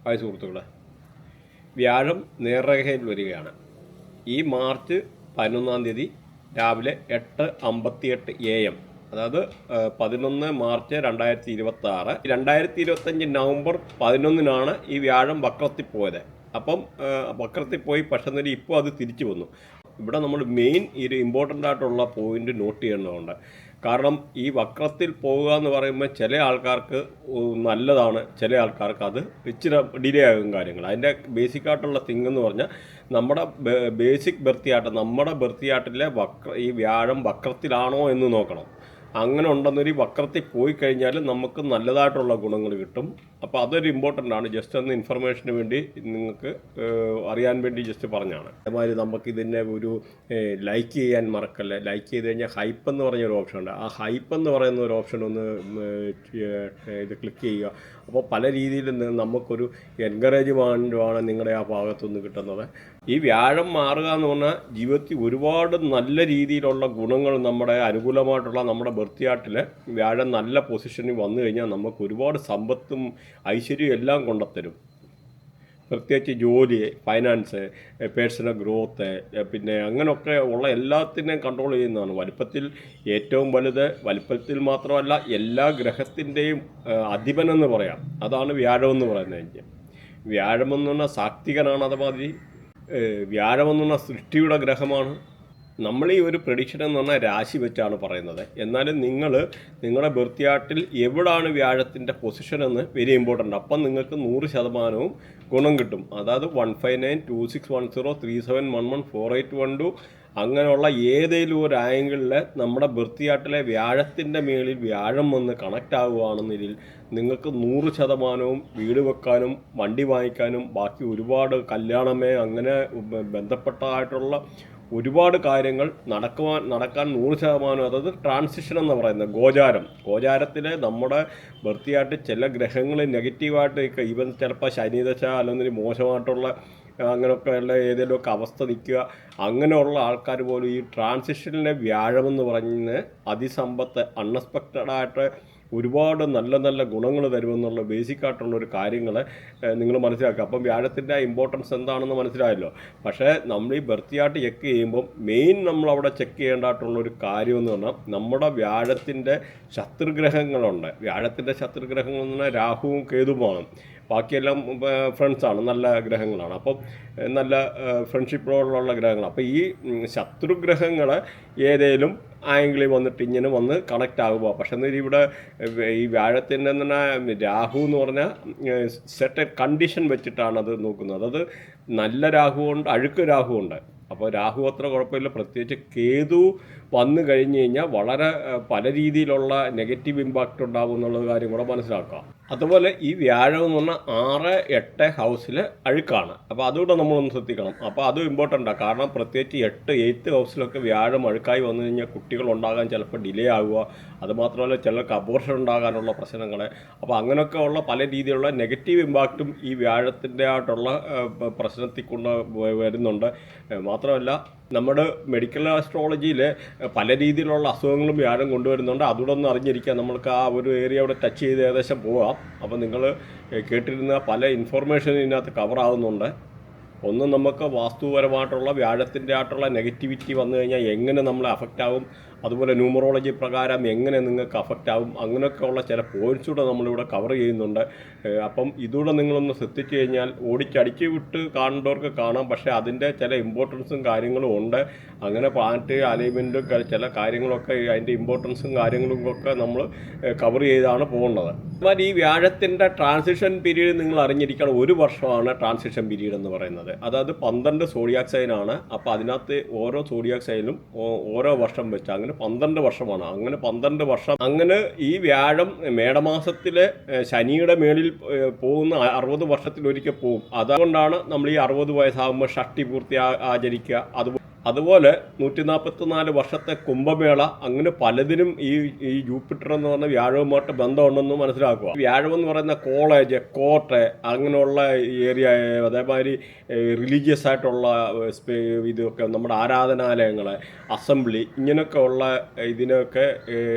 Hi സുഹൃത്തുക്കളെ, വ്യാഴം നേർരേഖയിൽ വരികയാണ്. ഈ മാർച്ച് 11-ാം തീയതി രാവിലെ 8:58 AM, അതായത് 11 മാർച്ച് 2026. 2025 നവംബർ 11-നാണ് ഈ വ്യാഴം വക്രത്തിൽ പോയത്. അപ്പം വക്രത്തിൽ പോയി, പക്ഷേ ഇപ്പോൾ അത് തിരിച്ചു വന്നു. ഇവിടെ നമ്മൾ മെയിൻ ഒരു ഇമ്പോർട്ടൻ്റ് ആയിട്ടുള്ള പോയിന്റ് നോട്ട് ചെയ്യേണ്ടതുണ്ട്. കാരണം ഈ വക്രത്തിൽ പോവുക എന്ന് പറയുമ്പോൾ ചില ആൾക്കാർക്ക് നല്ലതാണ്, ചില ആൾക്കാർക്ക് അത് ഇച്ചിരി ഡിലേ ആകും കാര്യങ്ങൾ. അതിൻ്റെ ബേസിക്കായിട്ടുള്ള തിങ് എന്ന് പറഞ്ഞാൽ നമ്മുടെ ബേസിക് ബർത്ത് ചാർട്ടിലെ ഈ വ്യാഴം വക്രത്തിലാണോ എന്ന് നോക്കണം. അങ്ങനെ ഉണ്ടെന്നൊരു വക്രത്തിൽ പോയി കഴിഞ്ഞാൽ നമുക്ക് നല്ലതായിട്ടുള്ള ഗുണങ്ങൾ കിട്ടും. അപ്പോൾ അതൊരു ഇമ്പോർട്ടൻ്റ് ആണ്. ജസ്റ്റ് ഒന്ന് ഇൻഫർമേഷന് വേണ്ടി നിങ്ങൾക്ക് അറിയാൻ വേണ്ടി ജസ്റ്റ് പറഞ്ഞാണ്. അതേമാതിരി നമുക്കിതിൻ്റെ ഒരു ലൈക്ക് ചെയ്യാൻ മറക്കല്ലേ. ലൈക്ക് ചെയ്ത് കഴിഞ്ഞാൽ ഹൈപ്പ് എന്ന് പറഞ്ഞൊരു ഓപ്ഷൻ ഉണ്ട്. ആ ഹൈപ്പ് എന്ന് പറയുന്ന ഒരു ഓപ്ഷൻ ഒന്ന് ഇത് ക്ലിക്ക് ചെയ്യുക. അപ്പോൾ പല രീതിയിൽ നമുക്കൊരു എൻകറേജ്മെൻറ്റുമാണ് നിങ്ങളുടെ ആ ഭാഗത്തുനിന്ന് കിട്ടുന്നത്. ഈ വ്യാഴം മാറുക എന്ന് പറഞ്ഞാൽ ജീവിതത്തിൽ ഒരുപാട് നല്ല രീതിയിലുള്ള ഗുണങ്ങൾ, നമ്മുടെ അനുകൂലമായിട്ടുള്ള നമ്മുടെ ബർത്ത് ചാർട്ടിൽ വ്യാഴം നല്ല പൊസിഷനിൽ വന്നു കഴിഞ്ഞാൽ നമുക്ക് ഒരുപാട് സമ്പത്തും ഐശ്വര്യവും എല്ലാം കൊണ്ടുത്തരും. പ്രത്യേകിച്ച് ജോലി, ഫൈനാൻസ്, പേഴ്സണൽ ഗ്രോത്ത്, പിന്നെ അങ്ങനെയൊക്കെ ഉള്ള എല്ലാത്തിനെയും കൺട്രോൾ ചെയ്യുന്നതാണ്. വലിപ്പത്തിൽ ഏറ്റവും വലുത്, വലിപ്പത്തിൽ മാത്രമല്ല എല്ലാ ഗ്രഹത്തിൻ്റെയും അധിപനെന്ന് പറയാം. അതാണ് വ്യാഴമെന്ന് പറയുന്നത്. വ്യാഴമെന്ന് പറഞ്ഞാൽ സാത്വികനാണ്. അതുമാതിരി വ്യാഴമെന്ന് പറഞ്ഞാൽ സൃഷ്ടിയുടെ ഗ്രഹമാണ്. നമ്മൾ ഈ ഒരു പ്രഡിക്ഷൻ എന്ന് പറഞ്ഞാൽ രാശി വെച്ചാണ് പറയുന്നത്. എന്നാലും നിങ്ങളുടെ ബർത്ത് ചാർട്ടിൽ എവിടാണ് വ്യാഴത്തിൻ്റെ പൊസിഷൻ എന്ന് വെരി ഇമ്പോർട്ടൻ്റ്. അപ്പം നിങ്ങൾക്ക് 100% ഗുണം കിട്ടും. അതായത് 1592610371148112 അങ്ങനെയുള്ള ഏതെങ്കിലും ഒരു ആംഗിളിൽ നമ്മുടെ ബർത്ത് ചാർട്ടിലെ വ്യാഴത്തിൻ്റെ മേളിൽ വ്യാഴം വന്ന് കണക്റ്റ് ആവുകയാണെന്നതിൽ നിങ്ങൾക്ക് 100% വീട് വെക്കാനും വണ്ടി വാങ്ങിക്കാനും ബാക്കി ഒരുപാട് കല്യാണമേ അങ്ങനെ ബന്ധപ്പെട്ടതായിട്ടുള്ള ഒരുപാട് കാര്യങ്ങൾ നടക്കാൻ 100%. അതായത് ട്രാൻസിഷൻ എന്ന് പറയുന്നത് ഗോചാരത്തിൽ നമ്മുടെ ബർത്ത് ചാർട്ടിൽ ചില ഗ്രഹങ്ങൾ നെഗറ്റീവായിട്ട് ഈവൻ ചിലപ്പോൾ ശനിദശ അല്ലെങ്കിൽ മോശമായിട്ടുള്ള അങ്ങനെയൊക്കെയുള്ള ഏതെങ്കിലുമൊക്കെ അവസ്ഥ നിൽക്കുക. അങ്ങനെയുള്ള ആൾക്കാർ പോലും ഈ ട്രാൻസിഷനിലെ വ്യാഴമെന്ന് പറഞ്ഞ് അതിസമ്പത്ത് അൺഎക്സ്പെക്റ്റഡായിട്ട് ഒരുപാട് നല്ല നല്ല ഗുണങ്ങൾ തരുമെന്നുള്ള ബേസിക്കായിട്ടുള്ളൊരു കാര്യങ്ങൾ നിങ്ങൾ മനസ്സിലാക്കുക. അപ്പം വ്യാഴത്തിൻ്റെ ഇമ്പോർട്ടൻസ് എന്താണെന്ന് മനസ്സിലായല്ലോ. പക്ഷേ നമ്മൾ ഈ ബർത്ത് ചാർട്ട് ചെക്ക് ചെയ്യുമ്പോൾ മെയിൻ നമ്മളവിടെ ചെക്ക് ചെയ്യേണ്ടതായിട്ടുള്ളൊരു കാര്യമെന്ന് പറഞ്ഞാൽ നമ്മുടെ വ്യാഴത്തിൻ്റെ ശത്രുഗ്രഹങ്ങളുണ്ട്. വ്യാഴത്തിൻ്റെ ശത്രുഗ്രഹങ്ങൾ എന്ന് പറഞ്ഞാൽ രാഹുവും കേതുവുമാണ്. ബാക്കിയെല്ലാം ഫ്രണ്ട്സാണ്, നല്ല ഗ്രഹങ്ങളാണ്. അപ്പം നല്ല ഫ്രണ്ട്ഷിപ്പോടുള്ള ഗ്രഹങ്ങൾ. അപ്പോൾ ഈ ശത്രുഗ്രഹങ്ങൾ ഏതേലും ആംഗിളിൽ വന്നിട്ട് ഇങ്ങനെ വന്ന് കണക്റ്റ് ആകുക. പക്ഷേ ഇവിടെ ഈ വ്യാഴത്തിൻ്റെ തന്നെ രാഹു എന്ന് പറഞ്ഞാൽ സെറ്റ് കണ്ടീഷൻ വെച്ചിട്ടാണ് അത് നോക്കുന്നത്. അത് നല്ല രാഹുവുണ്ട്, അഴുക്ക് രാഹുവുണ്ട്. അപ്പോൾ രാഹു അത്ര കുഴപ്പമില്ല. പ്രത്യേകിച്ച് കേതു വന്നു കഴിഞ്ഞ് കഴിഞ്ഞാൽ വളരെ പല രീതിയിലുള്ള നെഗറ്റീവ് ഇമ്പാക്റ്റ് ഉണ്ടാകും എന്നുള്ള കാര്യം കൂടെ മനസ്സിലാക്കാം. അതുപോലെ ഈ വ്യാഴം എന്ന് പറഞ്ഞാൽ 6-8 ഹൗസിൽ അഴുക്കാണ്. അപ്പോൾ അതുകൂടെ നമ്മളൊന്ന് ശ്രദ്ധിക്കണം. അപ്പോൾ അതും ഇമ്പോർട്ടൻ്റാണ്. കാരണം പ്രത്യേകിച്ച് 8th ഹൗസിലൊക്കെ വ്യാഴം അഴുക്കായി വന്നു കഴിഞ്ഞാൽ കുട്ടികൾ ഉണ്ടാകാൻ ചിലപ്പോൾ ഡിലേ ആവുക. അതുമാത്രമല്ല ചിലർക്ക് അബോർഷൻ ഉണ്ടാകാനുള്ള പ്രശ്നങ്ങൾ. അപ്പോൾ അങ്ങനെയൊക്കെ ഉള്ള പല രീതിയിലുള്ള നെഗറ്റീവ് ഇമ്പാക്റ്റും ഈ വ്യാഴത്തിൻ്റെ ആയിട്ടുള്ള പ്രശ്നത്തിൽ കൊണ്ട് വരുന്നുണ്ട്. മാത്രമല്ല നമ്മുടെ മെഡിക്കൽ ആസ്ട്രോളജിയിൽ പല രീതിയിലുള്ള അസുഖങ്ങളും വ്യാഴം കൊണ്ടുവരുന്നുണ്ട്. അതുകൂടെ ഒന്ന് അറിഞ്ഞിരിക്കുക. നമ്മൾക്ക് ആ ഒരു ഏരിയ അവിടെ ടച്ച് ചെയ്ത് ഏകദേശം പോവാം. അപ്പോൾ നിങ്ങൾ കേട്ടിരുന്ന പല ഇൻഫർമേഷനും ഇതിനകത്ത് കവറാകുന്നുണ്ട്. ഒന്ന്, നമുക്ക് വാസ്തുപരമായിട്ടുള്ള വ്യാഴത്തിൻ്റെ ആയിട്ടുള്ള നെഗറ്റിവിറ്റി വന്നു കഴിഞ്ഞാൽ എങ്ങനെ നമ്മളെ അഫക്റ്റ് ആകും, അതുപോലെ ന്യൂമറോളജി പ്രകാരം എങ്ങനെ നിങ്ങൾക്ക് അഫക്റ്റ് ആകും, അങ്ങനെയൊക്കെയുള്ള ചില പോയിൻറ്റ്സ് കൂടെ നമ്മളിവിടെ കവർ ചെയ്യുന്നുണ്ട്. അപ്പം ഇതുകൂടെ നിങ്ങളൊന്ന് ശ്രദ്ധിച്ചു കഴിഞ്ഞാൽ ഓടിച്ചടിച്ച് വിട്ട് കാണേണ്ടവർക്ക് കാണാം. പക്ഷേ അതിൻ്റെ ചില ഇമ്പോർട്ടൻസും കാര്യങ്ങളും ഉണ്ട്. അങ്ങനെ പ്ലാനറ്റ് അലൈൻമെൻറ്റും ചില കാര്യങ്ങളൊക്കെ അതിൻ്റെ ഇമ്പോർട്ടൻസും കാര്യങ്ങളും ഒക്കെ നമ്മൾ കവർ ചെയ്താണ് പോകേണ്ടത്. എന്നാൽ ഈ വ്യാഴത്തിൻ്റെ ട്രാൻസിഷൻ പീരീഡ് നിങ്ങൾ അറിഞ്ഞിരിക്കണം. 1 വർഷമാണ് ട്രാൻസിഷൻ പീരീഡ് എന്ന് പറയുന്നത്. അതായത് 12 സോഡിയാക് സൈനാണ്. അപ്പോൾ അതിനകത്ത് ഓരോ സോഡിയാക് സൈനും ഓരോ വർഷം വെച്ച് അങ്ങനെ 12 വർഷമാണ്. അങ്ങനെ 12 വർഷം അങ്ങനെ ഈ വ്യാഴം മേടമാസത്തിൽ ശനിയുടെ മേളിൽ പോകുന്ന 60 വർഷത്തിലൊരിക്കൽ പോകും. അതുകൊണ്ടാണ് നമ്മൾ ഈ 60 വയസ്സാകുമ്പോൾ ഷഷ്ടി പൂർത്തി ആചരിക്കുക. അതുപോലെ 144 വർഷത്തെ കുംഭമേള, അങ്ങനെ പലതിനും ഈ ജൂപ്പിറ്റർ എന്ന് പറഞ്ഞ വ്യാഴവുമായിട്ട് ബന്ധമുണ്ടെന്ന് മനസ്സിലാക്കുക. വ്യാഴം എന്ന് പറയുന്ന കോളേജ്, കോർട്ട്, അങ്ങനെയുള്ള ഏരിയ, അതേമാതിരി റിലീജിയസ് ആയിട്ടുള്ള ഇതൊക്കെ, നമ്മുടെ ആരാധനാലയങ്ങൾ, അസംബ്ലി, ഇങ്ങനെയൊക്കെ ഉള്ള ഇതിനൊക്കെ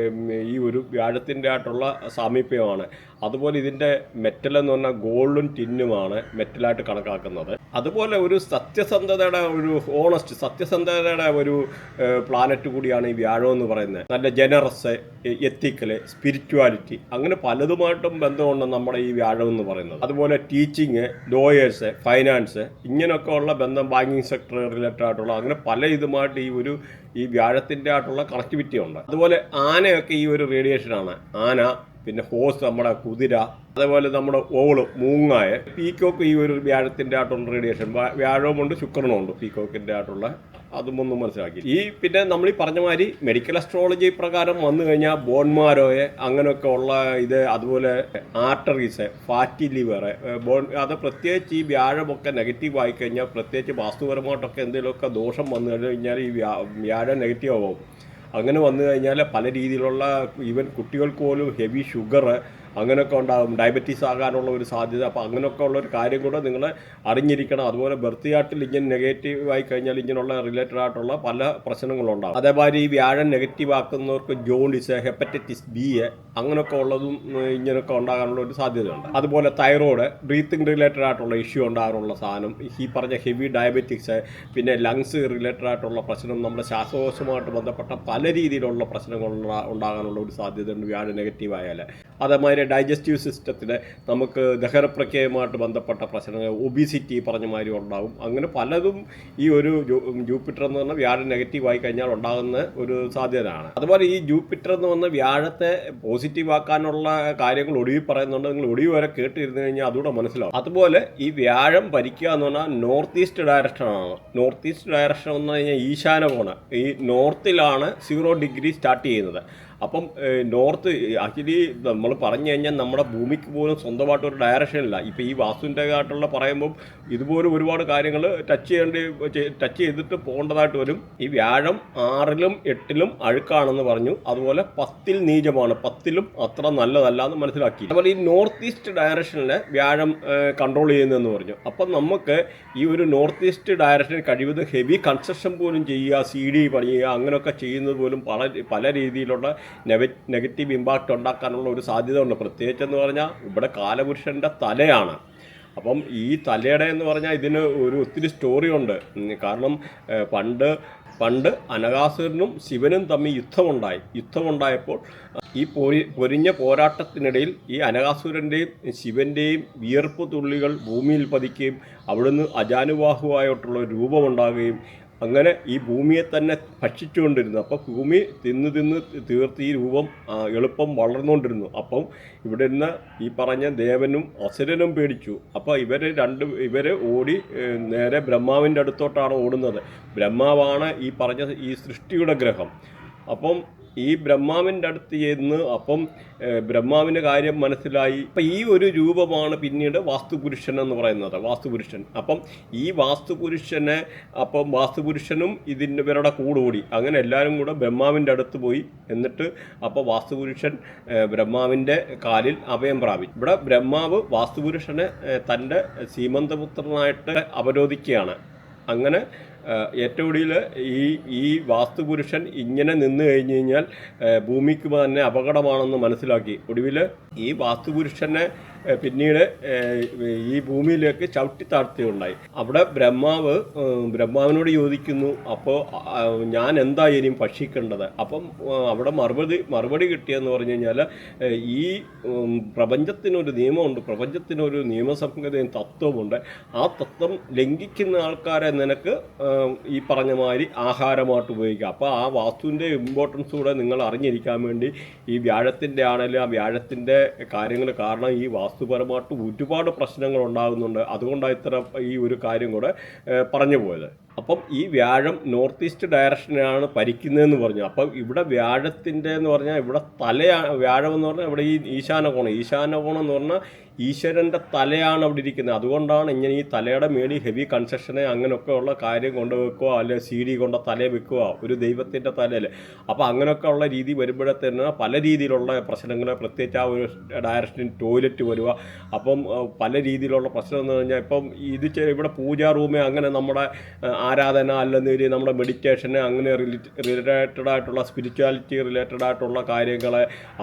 ഈ ഒരു വ്യാഴത്തിൻ്റെ ആയിട്ടുള്ള സാമീപ്യമാണ്. അതുപോലെ ഇതിൻ്റെ മെറ്റൽ എന്ന് പറഞ്ഞാൽ ഗോൾഡും ടിന്നുമാണ് മെറ്റലായിട്ട് കണക്കാക്കുന്നത്. അതുപോലെ ഒരു സത്യസന്ധതയുടെ, ഒരു ഓണസ്റ്റ് സത്യസന്ധതയുടെ ഒരു പ്ലാനറ്റ് കൂടിയാണ് ഈ വ്യാഴം എന്ന് പറയുന്നത്. നല്ല ജനറസ്, എത്തിക്കല്, സ്പിരിച്വാലിറ്റി, അങ്ങനെ പലതുമായിട്ടും ബന്ധമുണ്ട് നമ്മുടെ ഈ വ്യാഴം എന്ന് പറയുന്നത്. അതുപോലെ ടീച്ചിങ്, ലോയേഴ്സ്, ഫൈനാൻസ്, ഇങ്ങനെയൊക്കെ ഉള്ള ബന്ധം, ബാങ്കിങ് സെക്ടർ റിലേറ്റഡ് ആയിട്ടുള്ള, അങ്ങനെ പല ഇതുമായിട്ട് ഈ വ്യാഴത്തിൻ്റെ ആയിട്ടുള്ള കണക്ടിവിറ്റി ഉണ്ട്. അതുപോലെ ആനയൊക്കെ ഈ ഒരു റേഡിയേഷനാണ്. ആന, പിന്നെ ഹോസ്, നമ്മുടെ കുതിര, അതേപോലെ നമ്മുടെ ഓള്, മൂങ്ങായ, പീക്കോക്ക് ഈ ഒരു വ്യാഴത്തിൻ്റെ ആയിട്ടുള്ള റേഡിയേഷൻ. വ്യാഴവുമുണ്ട്, ശുക്രനുമുണ്ട് പീക്കോക്കിൻ്റെ ആയിട്ടുള്ള, അതും ഒന്നും മനസ്സിലാക്കി. പിന്നെ നമ്മൾ ഈ പറഞ്ഞ മാതിരി മെഡിക്കൽ അസ്ട്രോളജി പ്രകാരം വന്നു കഴിഞ്ഞാൽ ബോൺമാരോയെ, അങ്ങനെയൊക്കെ ഉള്ള ഇത്, അതുപോലെ ആർട്ടറീസ്, ഫാറ്റി ലിവർ, അത് പ്രത്യേകിച്ച് ഈ വ്യാഴമൊക്കെ നെഗറ്റീവ് ആയിക്കഴിഞ്ഞാൽ, പ്രത്യേകിച്ച് വാസ്തുപരമായിട്ടൊക്കെ എന്തെങ്കിലുമൊക്കെ ദോഷം വന്നു കഴിഞ്ഞാൽ ഈ വ്യാഴം നെഗറ്റീവ് ആവും. അങ്ങനെ വന്നു കഴിഞ്ഞാൽ പല രീതിയിലുള്ള, ഈവൻ കുട്ടികൾക്ക് പോലും ഹെവി ഷുഗർ അങ്ങനെയൊക്കെ ഉണ്ടാകും, ഡയബറ്റീസ് ആകാനുള്ള ഒരു സാധ്യത. അപ്പോൾ അങ്ങനെയൊക്കെ ഉള്ളൊരു കാര്യം കൂടെ നിങ്ങൾ അറിഞ്ഞിരിക്കണം. അതുപോലെ ബർത്ത് ചാർട്ടിൽ ഇങ്ങനെ നെഗറ്റീവ് ആയി കഴിഞ്ഞാൽ ഇങ്ങനെയുള്ള റിലേറ്റഡ് ആയിട്ടുള്ള പല പ്രശ്നങ്ങളുണ്ടാകും. അതേമാതിരി ഈ വ്യാഴം നെഗറ്റീവ് ആക്കുന്നവർക്ക് ജോണ്ടിസ്, ഹെപ്പറ്റൈറ്റിസ് ബി, അങ്ങനെയൊക്കെ ഉള്ളതും ഇങ്ങനെയൊക്കെ ഉണ്ടാകാനുള്ള ഒരു സാധ്യതയുണ്ട്. അതുപോലെ തൈറോയ്ഡ്, ബ്രീത്തിങ് റിലേറ്റഡ് ആയിട്ടുള്ള ഇഷ്യൂ ഉണ്ടാകാനുള്ള സാധനം, ഈ പറഞ്ഞ ഹെവി ഡയബറ്റിക്സ്, പിന്നെ ലങ്സ് റിലേറ്റഡ് ആയിട്ടുള്ള പ്രശ്നം, നമ്മുടെ ശ്വാസകോശവുമായിട്ട് ബന്ധപ്പെട്ട പല രീതിയിലുള്ള പ്രശ്നങ്ങൾ ഉണ്ടാകാനുള്ള ഒരു സാധ്യതയുണ്ട് വ്യാഴം നെഗറ്റീവ് ആയാൽ. അതേമാതിരി ഡൈജസ്റ്റീവ് സിസ്റ്റത്തിൽ നമുക്ക് ദഹനപ്രക്രിയയുമായിട്ട് ബന്ധപ്പെട്ട പ്രശ്നങ്ങൾ, ഒബിസിറ്റി പറഞ്ഞ മാതിരി ഉണ്ടാകും. അങ്ങനെ പലതും ഈ ഒരു ജൂപ്പിറ്റർ എന്ന് പറഞ്ഞാൽ വ്യാഴം നെഗറ്റീവ് ആയി കഴിഞ്ഞാൽ ഉണ്ടാകുന്ന ഒരു സാധ്യതയാണ്. അതുപോലെ ഈ ജൂപ്പിറ്റർ എന്ന് പറഞ്ഞ വ്യാഴത്തെ പോസിറ്റീവ് ആക്കാനുള്ള കാര്യങ്ങൾ ഒടുവിൽ പറയുന്നുണ്ട്. നിങ്ങൾ ഒടുവിൽ വരെ കേട്ടിരുന്നു കഴിഞ്ഞാൽ അതുകൂടെ മനസ്സിലാവും. അതുപോലെ ഈ വ്യാഴം ഭരിക്കുക എന്ന് പറഞ്ഞാൽ നോർത്ത് ഈസ്റ്റ് ഡയറക്ഷനാണ്. നോർത്ത് ഈസ്റ്റ് ഡയറക്ഷൻ എന്ന് പറഞ്ഞാൽ ഈശാന കോണ്, ഈ നോർത്തിലാണ് 0 ഡിഗ്രി സ്റ്റാർട്ട് ചെയ്യുന്നത്. അപ്പം നോർത്ത് ആക്ച്വലി നമ്മൾ പറഞ്ഞു കഴിഞ്ഞാൽ നമ്മുടെ ഭൂമിക്ക് പോലും സ്വന്തമായിട്ടൊരു ഡയറക്ഷൻ ഇല്ല. ഇപ്പോൾ ഈ വാസ്തുവിൻ്റെ ആയിട്ടുള്ള പറയുമ്പം ഇതുപോലെ ഒരുപാട് കാര്യങ്ങൾ ടച്ച് ചെയ്തിട്ട് പോകേണ്ടതായിട്ട് വരും. ഈ വ്യാഴം 6ലും 8ലും അഴുക്കാണെന്ന് പറഞ്ഞു. അതുപോലെ 10ൽ നീചമാണ്, 10ലും അത്ര നല്ലതല്ല എന്ന് മനസ്സിലാക്കി. അതുപോലെ ഈ നോർത്ത് ഈസ്റ്റ് ഡയറക്ഷനിൽ വ്യാഴം കൺട്രോൾ ചെയ്യുന്നതെന്ന് പറഞ്ഞു. അപ്പം നമുക്ക് ഈ ഒരു നോർത്ത് ഈസ്റ്റ് ഡയറക്ഷനിൽ കഴിവതും ഹെവി കൺസ്ട്രക്ഷൻ പോലും ചെയ്യുക, CD പണിയുക, അങ്ങനെയൊക്കെ ചെയ്യുന്നത് പോലും പല രീതിയിലുള്ള നെഗറ്റീവ് ഇമ്പാക്റ്റ് ഉണ്ടാക്കാനുള്ള ഒരു സാധ്യത ഉണ്ട്. പ്രത്യേകിച്ചെന്ന് പറഞ്ഞാൽ ഇവിടെ കാലപുരുഷൻ്റെ തലയാണ്. അപ്പം ഈ തലയുടെ എന്ന് പറഞ്ഞാൽ ഇതിന് ഒത്തിരി സ്റ്റോറി ഉണ്ട്. കാരണം പണ്ട് അനഘാസുരനും ശിവനും തമ്മിൽ യുദ്ധമുണ്ടായപ്പോൾ ഈ പൊരിഞ്ഞ പോരാട്ടത്തിനിടയിൽ ഈ അനഘാസുരൻ്റെയും ശിവൻ്റെയും വിയർപ്പ് തുള്ളികൾ ഭൂമിയിൽ പതിക്കുകയും അവിടുന്ന് അജാനുബാഹുവായിട്ടുള്ള രൂപമുണ്ടാകുകയും അങ്ങനെ ഈ ഭൂമിയെ തന്നെ ഭക്ഷിച്ചുകൊണ്ടിരുന്നു. അപ്പോൾ ഭൂമി തിന്ന് തീർത്ത് ഈ രൂപം എളുപ്പം വളർന്നുകൊണ്ടിരുന്നു. അപ്പം ഇവിടെ നിന്ന് ഈ പറഞ്ഞ ദേവനും അസുരനും പേടിച്ചു. അപ്പോൾ ഇവരെ ഓടി നേരെ ബ്രഹ്മാവിൻ്റെ അടുത്തോട്ടാണ് ഓടുന്നത്. ബ്രഹ്മാവാണ് ഈ പറഞ്ഞ ഈ സൃഷ്ടിയുടെ ഗ്രഹം. അപ്പം ഈ ബ്രഹ്മാവിൻ്റെ അടുത്ത് ചെന്ന് അപ്പം ബ്രഹ്മാവിൻ്റെ കാര്യം മനസ്സിലായി. അപ്പം ഈ ഒരു രൂപമാണ് പിന്നീട് വാസ്തുപുരുഷൻ എന്ന് പറയുന്നത്, വാസ്തുപുരുഷൻ. അപ്പം ഈ വാസ്തുപുരുഷനും ഇവരുടെ കൂടി അങ്ങനെ എല്ലാവരും കൂടെ ബ്രഹ്മാവിൻ്റെ അടുത്ത് പോയി. എന്നിട്ട് അപ്പോൾ വാസ്തുപുരുഷൻ ബ്രഹ്മാവിൻ്റെ കാലിൽ അഭയം പ്രാപിച്ചു. ഇവിടെ ബ്രഹ്മാവ് വാസ്തുപുരുഷനെ തൻ്റെ സീമന്തപുത്രനായിട്ട് അവരോധിക്കുകയാണ്. അങ്ങനെ ഏറ്റവും കൂടുതൽ ഈ വാസ്തുപുരുഷൻ ഇങ്ങനെ നിന്ന് കഴിഞ്ഞ് കഴിഞ്ഞാൽ ഭൂമിക്ക് തന്നെ അപകടമാണെന്ന് മനസ്സിലാക്കി. ഒടുവിൽ ഈ വാസ്തുപുരുഷനെ പിന്നീട് ഈ ഭൂമിയിലേക്ക് ചവിട്ടി താഴ്ത്തുകയുണ്ടായി. അവിടെ ബ്രഹ്മാവിനോട് ചോദിക്കുന്നു, അപ്പോൾ ഞാൻ എന്താ ഇനിയും ഭക്ഷിക്കേണ്ടത്? അപ്പം അവിടെ മറുപടി കിട്ടിയെന്ന് പറഞ്ഞു കഴിഞ്ഞാൽ ഈ പ്രപഞ്ചത്തിനൊരു നിയമമുണ്ട്, പ്രപഞ്ചത്തിനൊരു നിയമസംഹിതയും തത്വമുണ്ട്. ആ തത്വം ലംഘിക്കുന്ന ആൾക്കാരെ നിനക്ക് ഈ പറഞ്ഞ മാതിരി ആഹാരമായിട്ട് ഉപയോഗിക്കുക. അപ്പോൾ ആ വാസ്തുവിൻ്റെ ഇമ്പോർട്ടൻസ് കൂടെ നിങ്ങൾ അറിഞ്ഞിരിക്കാൻ വേണ്ടി ഈ വ്യാഴത്തിൻ്റെ ആണെങ്കിലും ആ വ്യാഴത്തിൻ്റെ കാര്യങ്ങൾ കാരണം ഈ വാസ്തുപരമായിട്ട് ഒരുപാട് പ്രശ്നങ്ങൾ ഉണ്ടാകുന്നുണ്ട്. അതുകൊണ്ടാണ് ഇത്ര ഈ ഒരു കാര്യം കൂടെ പറഞ്ഞു പോയത്. അപ്പം ഈ വ്യാഴം നോർത്ത് ഈസ്റ്റ് ഡയറക്ഷനാണ് ഭരിക്കുന്നതെന്ന് പറഞ്ഞു. അപ്പം ഇവിടെ വ്യാഴത്തിൻ്റെ എന്ന് പറഞ്ഞാൽ ഇവിടെ തലയാണ് വ്യാഴം എന്ന് പറഞ്ഞാൽ ഇവിടെ ഈ ഈശാനകോണം എന്ന് പറഞ്ഞാൽ ഈശ്വരൻ്റെ തലയാണ് അവിടെ ഇരിക്കുന്നത്. അതുകൊണ്ടാണ് ഇങ്ങനെ ഈ തലയുടെ മേളിൽ ഹെവി കൺസ്ട്രക്ഷനെ അങ്ങനെയൊക്കെ ഉള്ള കാര്യം കൊണ്ട് വെക്കുക, അല്ലെങ്കിൽ CD കൊണ്ട് തലയിൽ വെക്കുക ഒരു ദൈവത്തിൻ്റെ തലയിൽ. അപ്പോൾ അങ്ങനെയൊക്കെ ഉള്ള രീതി വരുമ്പോഴത്തേന് പല രീതിയിലുള്ള പ്രശ്നങ്ങൾ, പ്രത്യേകിച്ച് ആ ഒരു ഡയറക്ഷനിൽ ടോയ്ലറ്റ് വരിക. അപ്പം പല രീതിയിലുള്ള പ്രശ്നം എന്ന് പറഞ്ഞാൽ ഇപ്പം ഇത് ഇവിടെ പൂജാ റൂമ് അങ്ങനെ നമ്മുടെ ആരാധന അല്ലെങ്കിൽ നമ്മുടെ മെഡിറ്റേഷന് അങ്ങനെ റിലേറ്റഡ് ആയിട്ടുള്ള സ്പിരിച്വാലിറ്റി റിലേറ്റഡ് ആയിട്ടുള്ള കാര്യങ്ങൾ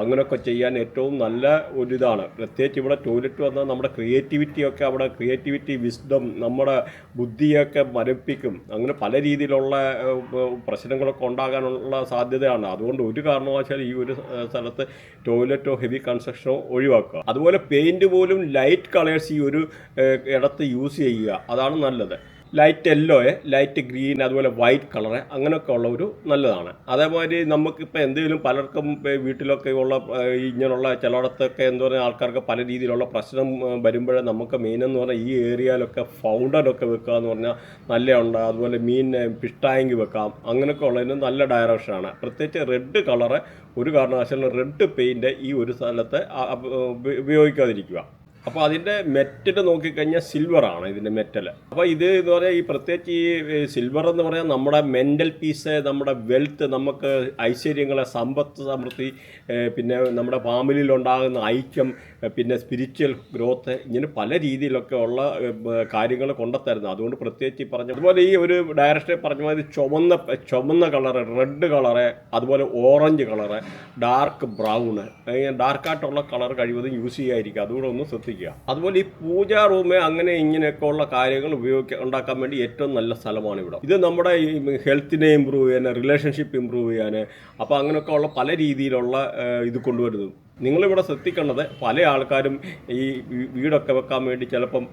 അങ്ങനെയൊക്കെ ചെയ്യാൻ ഏറ്റവും നല്ല ഒരിതാണ്. പ്രത്യേകിച്ച് ഇവിടെ ടോയ്ലറ്റ് വന്നാൽ നമ്മുടെ ക്രിയേറ്റിവിറ്റിയൊക്കെ അവിടെ വിസ്ഡം നമ്മുടെ ബുദ്ധിയൊക്കെ മരപ്പിക്കും. അങ്ങനെ പല രീതിയിലുള്ള പ്രശ്നങ്ങളൊക്കെ ഉണ്ടാകാനുള്ള സാധ്യതയാണ്. അതുകൊണ്ട് ഒരു കാരണവശാലും ഈ ഒരു സ്ഥലത്ത് ടോയ്ലറ്റോ ഹെവി കൺസ്ട്രക്ഷനോ ഒഴിവാക്കുക. അതുപോലെ പെയിൻറ്റ് പോലും ലൈറ്റ് കളേഴ്സ് ഈ ഒരു ഇടത്ത് യൂസ് ചെയ്യുക, അതാണ് നല്ലത്. ലൈറ്റ് യെല്ലോ, ലൈറ്റ് ഗ്രീൻ, അതുപോലെ വൈറ്റ് കളറ് അങ്ങനെയൊക്കെ ഉള്ള ഒരു നല്ലതാണ്. അതേമാതിരി നമുക്കിപ്പോൾ എന്തെങ്കിലും പലർക്കും വീട്ടിലൊക്കെ ഉള്ള ഇങ്ങനെയുള്ള ചിലയിടത്തൊക്കെ എന്താ പറയുക ആൾക്കാർക്ക് പല രീതിയിലുള്ള പ്രശ്നം വരുമ്പോഴേ നമുക്ക് മെയിനെന്ന് പറഞ്ഞാൽ ഈ ഏരിയയിലൊക്കെ ഫൗണ്ടനൊക്കെ വെക്കുക എന്ന് പറഞ്ഞാൽ നല്ലതുണ്ട്. അതുപോലെ ഫിഷ് ടാങ്ക് വെക്കാം, അങ്ങനെയൊക്കെ ഉള്ളതിന് നല്ല ഡയറക്ഷനാണ്. പ്രത്യേകിച്ച് റെഡ് കളറ് ഒരു കാരണവശാലും റെഡ് പെയിൻറ്റ് ഈ ഒരു സ്ഥലത്ത് ഉപയോഗിക്കാതിരിക്കുക. അപ്പോൾ അതിൻ്റെ മെറ്റൽ നോക്കിക്കഴിഞ്ഞാൽ സിൽവറാണ് ഇതിൻ്റെ മെറ്റൽ. അപ്പോൾ ഇത് എന്ന് പറയാൽ ഈ പ്രത്യേകിച്ച് ഈ സിൽവർ എന്ന് പറയാൻ നമ്മുടെ മെൻ്റൽ പീസ്, നമ്മുടെ വെൽത്ത്, നമുക്ക് ഐശ്വര്യങ്ങളെ, സമ്പത്ത് സമൃദ്ധി, പിന്നെ നമ്മുടെ ഫാമിലിയിലുണ്ടാകുന്ന ഐക്യം, പിന്നെ സ്പിരിച്വൽ ഗ്രോത്ത്, ഇങ്ങനെ പല രീതിയിലൊക്കെ ഉള്ള കാര്യങ്ങൾ കൊണ്ടുത്തരുന്നത്. അതുകൊണ്ട് പ്രത്യേകിച്ച് പറഞ്ഞ അതുപോലെ ഈ ഒരു ഡയറക്ഷനെ പറഞ്ഞ മാതിരി ചുമന്ന കളറ്, റെഡ് കളറ്, അതുപോലെ ഓറഞ്ച് കളറ്, ഡാർക്ക് ബ്രൗണ്, ഡാർക്കായിട്ടുള്ള കളർ കഴിവതും യൂസ് ചെയ്യാതിരിക്കുക. അതുകൂടെ ഒന്ന് ശ്രദ്ധിക്കുക. അതുപോലെ ഈ പൂജാ റൂമ് അങ്ങനെ ഇങ്ങനെയൊക്കെ ഉള്ള കാര്യങ്ങൾ ഉണ്ടാക്കാൻ വേണ്ടി ഏറ്റവും നല്ല സ്ഥലമാണ് ഇവിടെ. ഇത് നമ്മുടെ ഈ ഹെൽത്തിനെ ഇമ്പ്രൂവ് ചെയ്യാൻ, റിലേഷൻഷിപ്പ് ഇമ്പ്രൂവ് ചെയ്യാൻ, അപ്പോൾ അങ്ങനെയൊക്കെ ഉള്ള പല രീതിയിലുള്ള ഇത് കൊണ്ടുവരുന്നത്. നിങ്ങളിവിടെ ശ്രദ്ധിക്കേണ്ടത് പല ആൾക്കാരും ഈ വീടൊക്കെ വെക്കാൻ വേണ്ടി ചിലപ്പം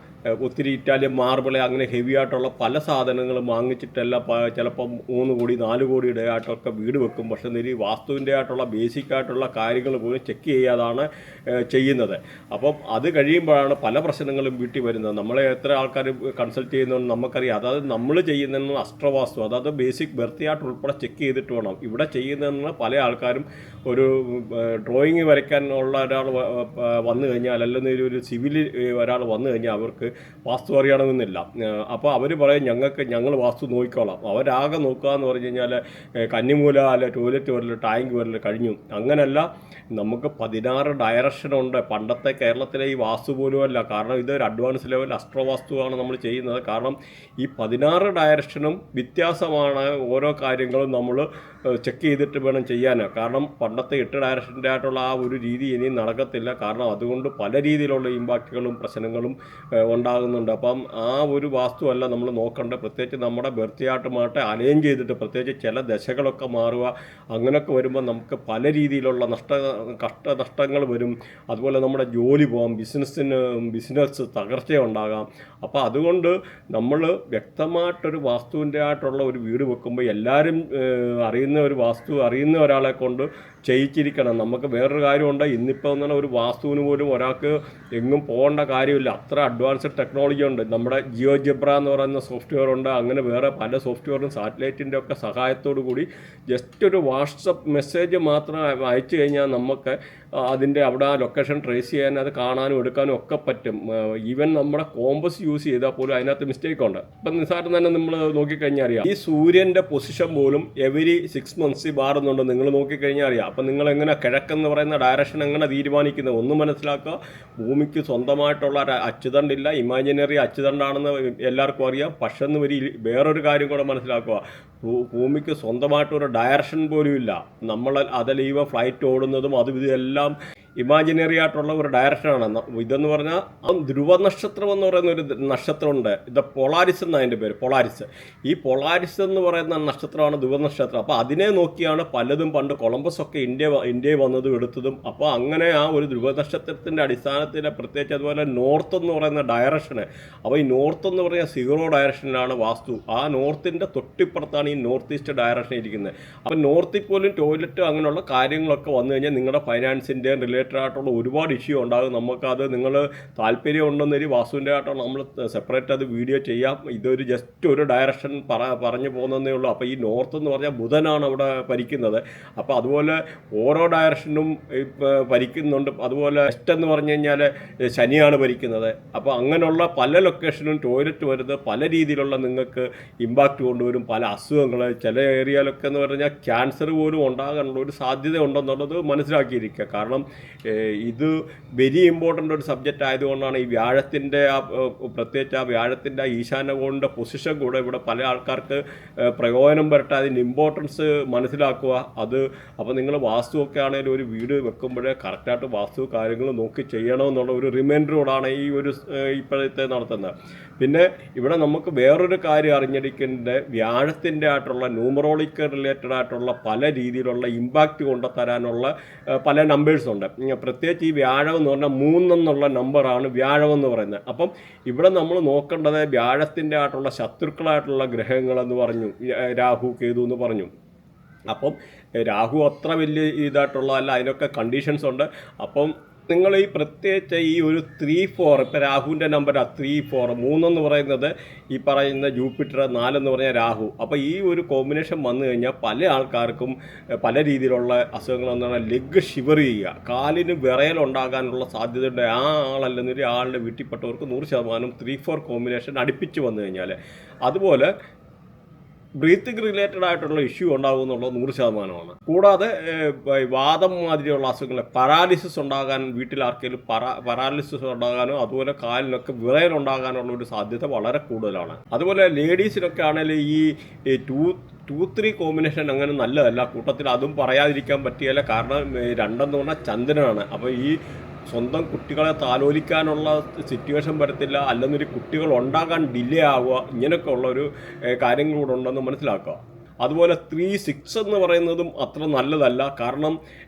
ഒത്തിരി ഇറ്റാലിയൻ മാർബിള് അങ്ങനെ ഹെവി ആയിട്ടുള്ള പല സാധനങ്ങളും വാങ്ങിച്ചിട്ടെല്ലാം ചിലപ്പം 3 കോടി 4 കോടിയുടെ ആയിട്ടൊക്കെ വീട് വെക്കും. പക്ഷേ ഈ വാസ്തുവിൻ്റെ ആയിട്ടുള്ള ബേസിക് ആയിട്ടുള്ള കാര്യങ്ങൾ പോലും ചെക്ക് ചെയ്യാതാണ് ചെയ്യുന്നത്. അപ്പം അത് കഴിയുമ്പോഴാണ് പല പ്രശ്നങ്ങളും വീട്ടിൽ വരുന്നത്. നമ്മളെ എത്ര ആൾക്കാർ കൺസൾട്ട് ചെയ്യുന്നതെന്ന് നമുക്കറിയാം. അതായത് നമ്മൾ ചെയ്യുന്നതെന്ന് അസ്ട്രവാസ്തു, അതായത് ബേസിക് ബർത്തിയായിട്ട് ഉൾപ്പെടെ ചെക്ക് ചെയ്തിട്ട് വേണം. ഇവിടെ ചെയ്യുന്നതെന്ന് പല ആൾക്കാരും ഒരു ഡ്രോയിങ് വരയ്ക്കാൻ ഉള്ള ഒരാൾ വന്നു കഴിഞ്ഞാൽ, അല്ലെങ്കിൽ ഒരു സിവിൽ ഒരാൾ വന്നു കഴിഞ്ഞാൽ അവർക്ക് വാസ്തു അറിയണമെന്നില്ല. അപ്പോൾ അവർ പറയും ഞങ്ങൾ വാസ്തു നോക്കിക്കോളാം. അവരാകെ നോക്കുക എന്ന് പറഞ്ഞു കഴിഞ്ഞാൽ കന്നിമൂല, അല്ലെ ടോയ്ലറ്റ് വരൽ, ടാങ്ക് വരൽ കഴിഞ്ഞു. അങ്ങനെയല്ല, നമുക്ക് 16 ഡയറക്ഷനുണ്ട്. പണ്ടത്തെ കേരളത്തിലെ ഈ വാസ്തു പോലും അല്ല. കാരണം ഇതൊരു അഡ്വാൻസ് ലെവൽ അസ്ട്രോവാസ്തുവാണ് നമ്മൾ ചെയ്യുന്നത്. കാരണം ഈ 16 ഡയറക്ഷനും വ്യത്യാസമാണ്. ഓരോ കാര്യങ്ങളും നമ്മൾ ചെക്ക് ചെയ്തിട്ട് വേണം ചെയ്യാൻ. കാരണം പണ്ടത്തെ 8 ഡയറക്ഷൻ്റെ ആയിട്ടുള്ള ആ ഒരു രീതി ഇനിയും നടക്കത്തില്ല. കാരണം അതുകൊണ്ട് പല രീതിയിലുള്ള ഇമ്പാക്റ്റുകളും പ്രശ്നങ്ങളും ഉണ്ടാകുന്നുണ്ട്. അപ്പം ആ ഒരു വാസ്തുവല്ല നമ്മൾ നോക്കേണ്ടത്. പ്രത്യേകിച്ച് നമ്മുടെ ബർത്തിയായിട്ടുമായിട്ട് അലൈൻ ചെയ്തിട്ട്, പ്രത്യേകിച്ച് ചില ദശകളൊക്കെ മാറുക, അങ്ങനെയൊക്കെ വരുമ്പോൾ നമുക്ക് പല രീതിയിലുള്ള കഷ്ടനഷ്ടങ്ങൾ വരും. അതുപോലെ നമ്മുടെ ജോലി പോകാം, ബിസിനസ് തകർച്ചയുണ്ടാകാം. അപ്പോൾ അതുകൊണ്ട് നമ്മൾ വ്യക്തമായിട്ടൊരു വാസ്തുവിൻ്റെ ആയിട്ടുള്ള ഒരു വീട് വെക്കുമ്പോൾ എല്ലാവരും അറിയുന്ന ഒരു വാസ്തു അറിയുന്ന ഒരാളെ കൊണ്ട് ചെയ്യിച്ചിരിക്കണം. നമുക്ക് വേറൊരു കാര്യമുണ്ട്, ഇന്നിപ്പോൾ എന്ന് പറഞ്ഞാൽ ഒരു വാസ്തുവിന് പോലും ഒരാൾക്ക് എങ്ങും പോകേണ്ട കാര്യമില്ല. അത്ര അഡ്വാൻസ്ഡ് ടെക്നോളജി ഉണ്ട്. നമ്മുടെ ജിയോജെബ്ര എന്ന് പറയുന്ന സോഫ്റ്റ്വെയർ ഉണ്ട്. അങ്ങനെ വേറെ പല സോഫ്റ്റ്വെയറും സാറ്റലൈറ്റിൻ്റെ ഒക്കെ സഹായത്തോടു കൂടി ജസ്റ്റ് ഒരു വാട്സപ്പ് മെസ്സേജ് മാത്രം അയച്ചു കഴിഞ്ഞാൽ നമുക്ക് അതിൻ്റെ അവിടെ ആ ലൊക്കേഷൻ ട്രേസ് ചെയ്യാൻ, അത് കാണാനും എടുക്കാനും ഒക്കെ പറ്റും. ഈവൻ നമ്മുടെ കോമ്പസ് യൂസ് ചെയ്താൽ പോലും അതിനകത്ത് മിസ്റ്റേക്ക് ഉണ്ട്. ഇപ്പം നിസ്സാരം തന്നെ നമ്മൾ നോക്കിക്കഴിഞ്ഞാൽ അറിയാം. ഈ സൂര്യൻ്റെ പൊസിഷൻ പോലും എവരി 6 months മാറുന്നുണ്ട്. നിങ്ങൾ നോക്കിക്കഴിഞ്ഞാൽ അറിയാം. അപ്പം നിങ്ങൾ എങ്ങനെ കിഴക്കെന്ന് പറയുന്ന ഡയറക്ഷൻ എങ്ങനെ തീരുമാനിക്കുന്നത് ഒന്ന് മനസ്സിലാക്കുക. ഭൂമിക്ക് സ്വന്തമായിട്ടുള്ള അച്ചുതണ്ടില്ല, ഇമാജിനറി അച്ചുതണ്ടാണെന്ന് എല്ലാവർക്കും അറിയാം. പക്ഷെ വേറൊരു കാര്യം കൂടെ മനസ്സിലാക്കുക. ഭൂമിക്ക് സ്വന്തമായിട്ടൊരു ഡയറക്ഷൻ പോലും ഇല്ല. നമ്മൾ അതിൽ ഫ്ലൈറ്റ് ഓടുന്നതും അതും ഇതെല്ലാം ഇമാജിനറി ആയിട്ടുള്ള ഒരു ഡയറക്ഷനാണ്. ഇതെന്ന് പറഞ്ഞാൽ ധ്രുവ നക്ഷത്രം എന്ന് പറയുന്ന ഒരു നക്ഷത്രമുണ്ട്. ഇത് പൊളാരിസ് എന്നാണ് അതിൻ്റെ പേര്, പൊളാരിസ്. ഈ പൊളാരിസ് എന്ന് പറയുന്ന നക്ഷത്രമാണ് ധ്രുവ നക്ഷത്രം. അപ്പോൾ അതിനെ നോക്കിയാണ് പലതും പണ്ട് കൊളംബസ് ഒക്കെ ഇന്ത്യയിൽ വന്നതും എടുത്തതും. അപ്പോൾ അങ്ങനെ ആ ഒരു ധ്രുവ നക്ഷത്രത്തിൻ്റെ അടിസ്ഥാനത്തിൽ പ്രത്യേകിച്ച് അതുപോലെ നോർത്ത് എന്ന് പറയുന്ന ഡയറക്ഷന്. അപ്പോൾ ഈ നോർത്ത് എന്ന് പറയുന്ന 0 ഡയറക്ഷനിലാണ് വാസ്തു. ആ നോർത്തിൻ്റെ തൊട്ടിപ്പുറത്താണ് ഈ നോർത്ത് ഈസ്റ്റ് ഡയറക്ഷൻ ഇരിക്കുന്നത്. അപ്പോൾ നോർത്തിൽ പോലും ടോയ്ലറ്റ് അങ്ങനെയുള്ള കാര്യങ്ങളൊക്കെ വന്നു കഴിഞ്ഞാൽ നിങ്ങളുടെ ഫൈനാൻസിൻ്റെയും റിലേറ്റഡ് ആയിട്ടുള്ള ഒരുപാട് ഇഷ്യൂ ഉണ്ടാകും. നമുക്കത് നിങ്ങൾ താല്പര്യം ഉണ്ടെന്നൊരു വാസ്തുവിൻ്റെ ആയിട്ടാണ് നമ്മൾ സെപ്പറേറ്റ് അത് വീഡിയോ ചെയ്യാം. ഇതൊരു ജസ്റ്റ് ഒരു ഡയറക്ഷൻ പറഞ്ഞു പോകുന്നതേ ഉള്ളൂ. അപ്പോൾ ഈ നോർത്ത് എന്ന് പറഞ്ഞാൽ ബുധനാണ് അവിടെ ഭരിക്കുന്നത്. അപ്പോൾ അതുപോലെ ഓരോ ഡയറക്ഷനും ഭരിക്കുന്നുണ്ട്. അതുപോലെ വെസ്റ്റ് എന്ന് പറഞ്ഞു കഴിഞ്ഞാൽ ശനിയാണ് ഭരിക്കുന്നത്. അപ്പോൾ അങ്ങനെയുള്ള പല ലൊക്കേഷനും ടോയ്ലറ്റ് വരുന്നത് പല രീതിയിലുള്ള നിങ്ങൾക്ക് ഇമ്പാക്റ്റ് കൊണ്ടുവരും. പല അസുഖങ്ങൾ ചില ഏരിയയിലൊക്കെ എന്ന് പറഞ്ഞാൽ ക്യാൻസർ പോലും ഉണ്ടാകാനുള്ള ഒരു സാധ്യത ഉണ്ടെന്നുള്ളത് മനസ്സിലാക്കിയിരിക്കുക. കാരണം ഇത് വെരി ഇമ്പോർട്ടൻ്റ് ഒരു സബ്ജക്റ്റ് ആയതുകൊണ്ടാണ് ഈ വ്യാഴത്തിൻ്റെ പ്രത്യേകിച്ച് ആ വ്യാഴത്തിൻ്റെ ഈശാനകോണിൻ്റെ പൊസിഷൻ കൂടെ ഇവിടെ പല ആൾക്കാർക്ക് പ്രയോജനം വരട്ടെ, അതിൻ്റെ ഇമ്പോർട്ടൻസ് മനസ്സിലാക്കുക. അത് അപ്പോൾ നിങ്ങൾ വാസ്തുവൊക്കെ ആണെങ്കിലും ഒരു വീട് വെക്കുമ്പോഴേ കറക്റ്റായിട്ട് വാസ്തു കാര്യങ്ങൾ നോക്കി ചെയ്യണമെന്നുള്ള ഒരു റിമൈൻഡറോടാണ് ഈ ഒരു ഇപ്പോഴത്തെ നടത്തുന്നത്. പിന്നെ ഇവിടെ നമുക്ക് വേറൊരു കാര്യം അറിഞ്ഞിരിക്കേണ്ടത് വ്യാഴത്തിൻ്റെ ആയിട്ടുള്ള ന്യൂമറോളിക്കൽ റിലേറ്റഡ് ആയിട്ടുള്ള പല രീതിയിലുള്ള ഇമ്പാക്റ്റ് കൊണ്ടുതരാനുള്ള പല നമ്പേഴ്സുണ്ട്. പ്രത്യേകിച്ച് ഈ വ്യാഴം എന്ന് പറഞ്ഞാൽ 3 എന്നുള്ള നമ്പറാണ് വ്യാഴം എന്ന് പറയുന്നത്. അപ്പം ഇവിടെ നമ്മൾ നോക്കേണ്ടത് വ്യാഴത്തിൻ്റെ ആയിട്ടുള്ള ശത്രുക്കളായിട്ടുള്ള ഗ്രഹങ്ങളെന്ന് പറഞ്ഞു, രാഹു കേതു എന്ന് പറഞ്ഞു. അപ്പം രാഹു അത്ര വലിയ ഇതായിട്ടുള്ളതല്ല, അതിനൊക്കെ കണ്ടീഷൻസ് ഉണ്ട്. അപ്പം നിങ്ങൾ ഈ പ്രത്യേകിച്ച് ഈ ഒരു 3-4 ഇപ്പോൾ രാഹുവിൻ്റെ നമ്പർ 3-4 3 എന്ന് പറയുന്നത് ഈ പറയുന്ന ജൂപ്പിറ്റർ, 4 എന്ന് പറഞ്ഞാൽ രാഹു. അപ്പോൾ ഈ ഒരു കോമ്പിനേഷൻ വന്നു കഴിഞ്ഞാൽ പല ആൾക്കാർക്കും പല രീതിയിലുള്ള അസുഖങ്ങളെന്ന് പറഞ്ഞാൽ ലെഗ് ഷിവർ ചെയ്യുക, കാലിന് വിറയലുണ്ടാകാനുള്ള സാധ്യതയുണ്ട്. ആ ആളല്ലെന്നൊരു ആളുടെ വീട്ടിൽപ്പെട്ടവർക്ക് 100% 3-4 കോമ്പിനേഷൻ അടുപ്പിച്ച് വന്നു കഴിഞ്ഞാൽ. അതുപോലെ ബ്രീത്തിങ് റിലേറ്റഡ് ആയിട്ടുള്ള ഇഷ്യൂ ഉണ്ടാകുമെന്നുള്ളത് 100%. കൂടാതെ വാദം മാതിരിയുള്ള അസുഖങ്ങൾ, പരാലിസിസ് ഉണ്ടാകാൻ, വീട്ടിൽ ആർക്കെങ്കിലും പരാലിസിസ് ഉണ്ടാകാനോ അതുപോലെ കാലിനൊക്കെ വിറയലുണ്ടാകാനുള്ള ഒരു സാധ്യത വളരെ കൂടുതലാണ്. അതുപോലെ ലേഡീസിനൊക്കെ ആണെങ്കിൽ ഈ 2-3 കോമ്പിനേഷൻ അങ്ങനെ നല്ലതല്ല. കൂട്ടത്തിൽ അതും പറയാതിരിക്കാൻ പറ്റിയല്ല. കാരണം 2 എന്ന് പറഞ്ഞാൽ ചന്ദ്രനാണ്. അപ്പോൾ ഈ സ്വന്തം കുട്ടികളെ താലോലിക്കാനുള്ള സിറ്റുവേഷൻ വരത്തില്ല, അല്ലെന്നൊരു കുട്ടികൾ ഉണ്ടാകാൻ ഡിലേ ആവുക, ഇങ്ങനെയൊക്കെ ഉള്ളൊരു കാര്യങ്ങളൂടെ ഉണ്ടെന്ന് മനസ്സിലാക്കുക. അതുപോലെ 3-6 എന്ന് പറയുന്നതും അത്ര നല്ലതല്ല. കാരണം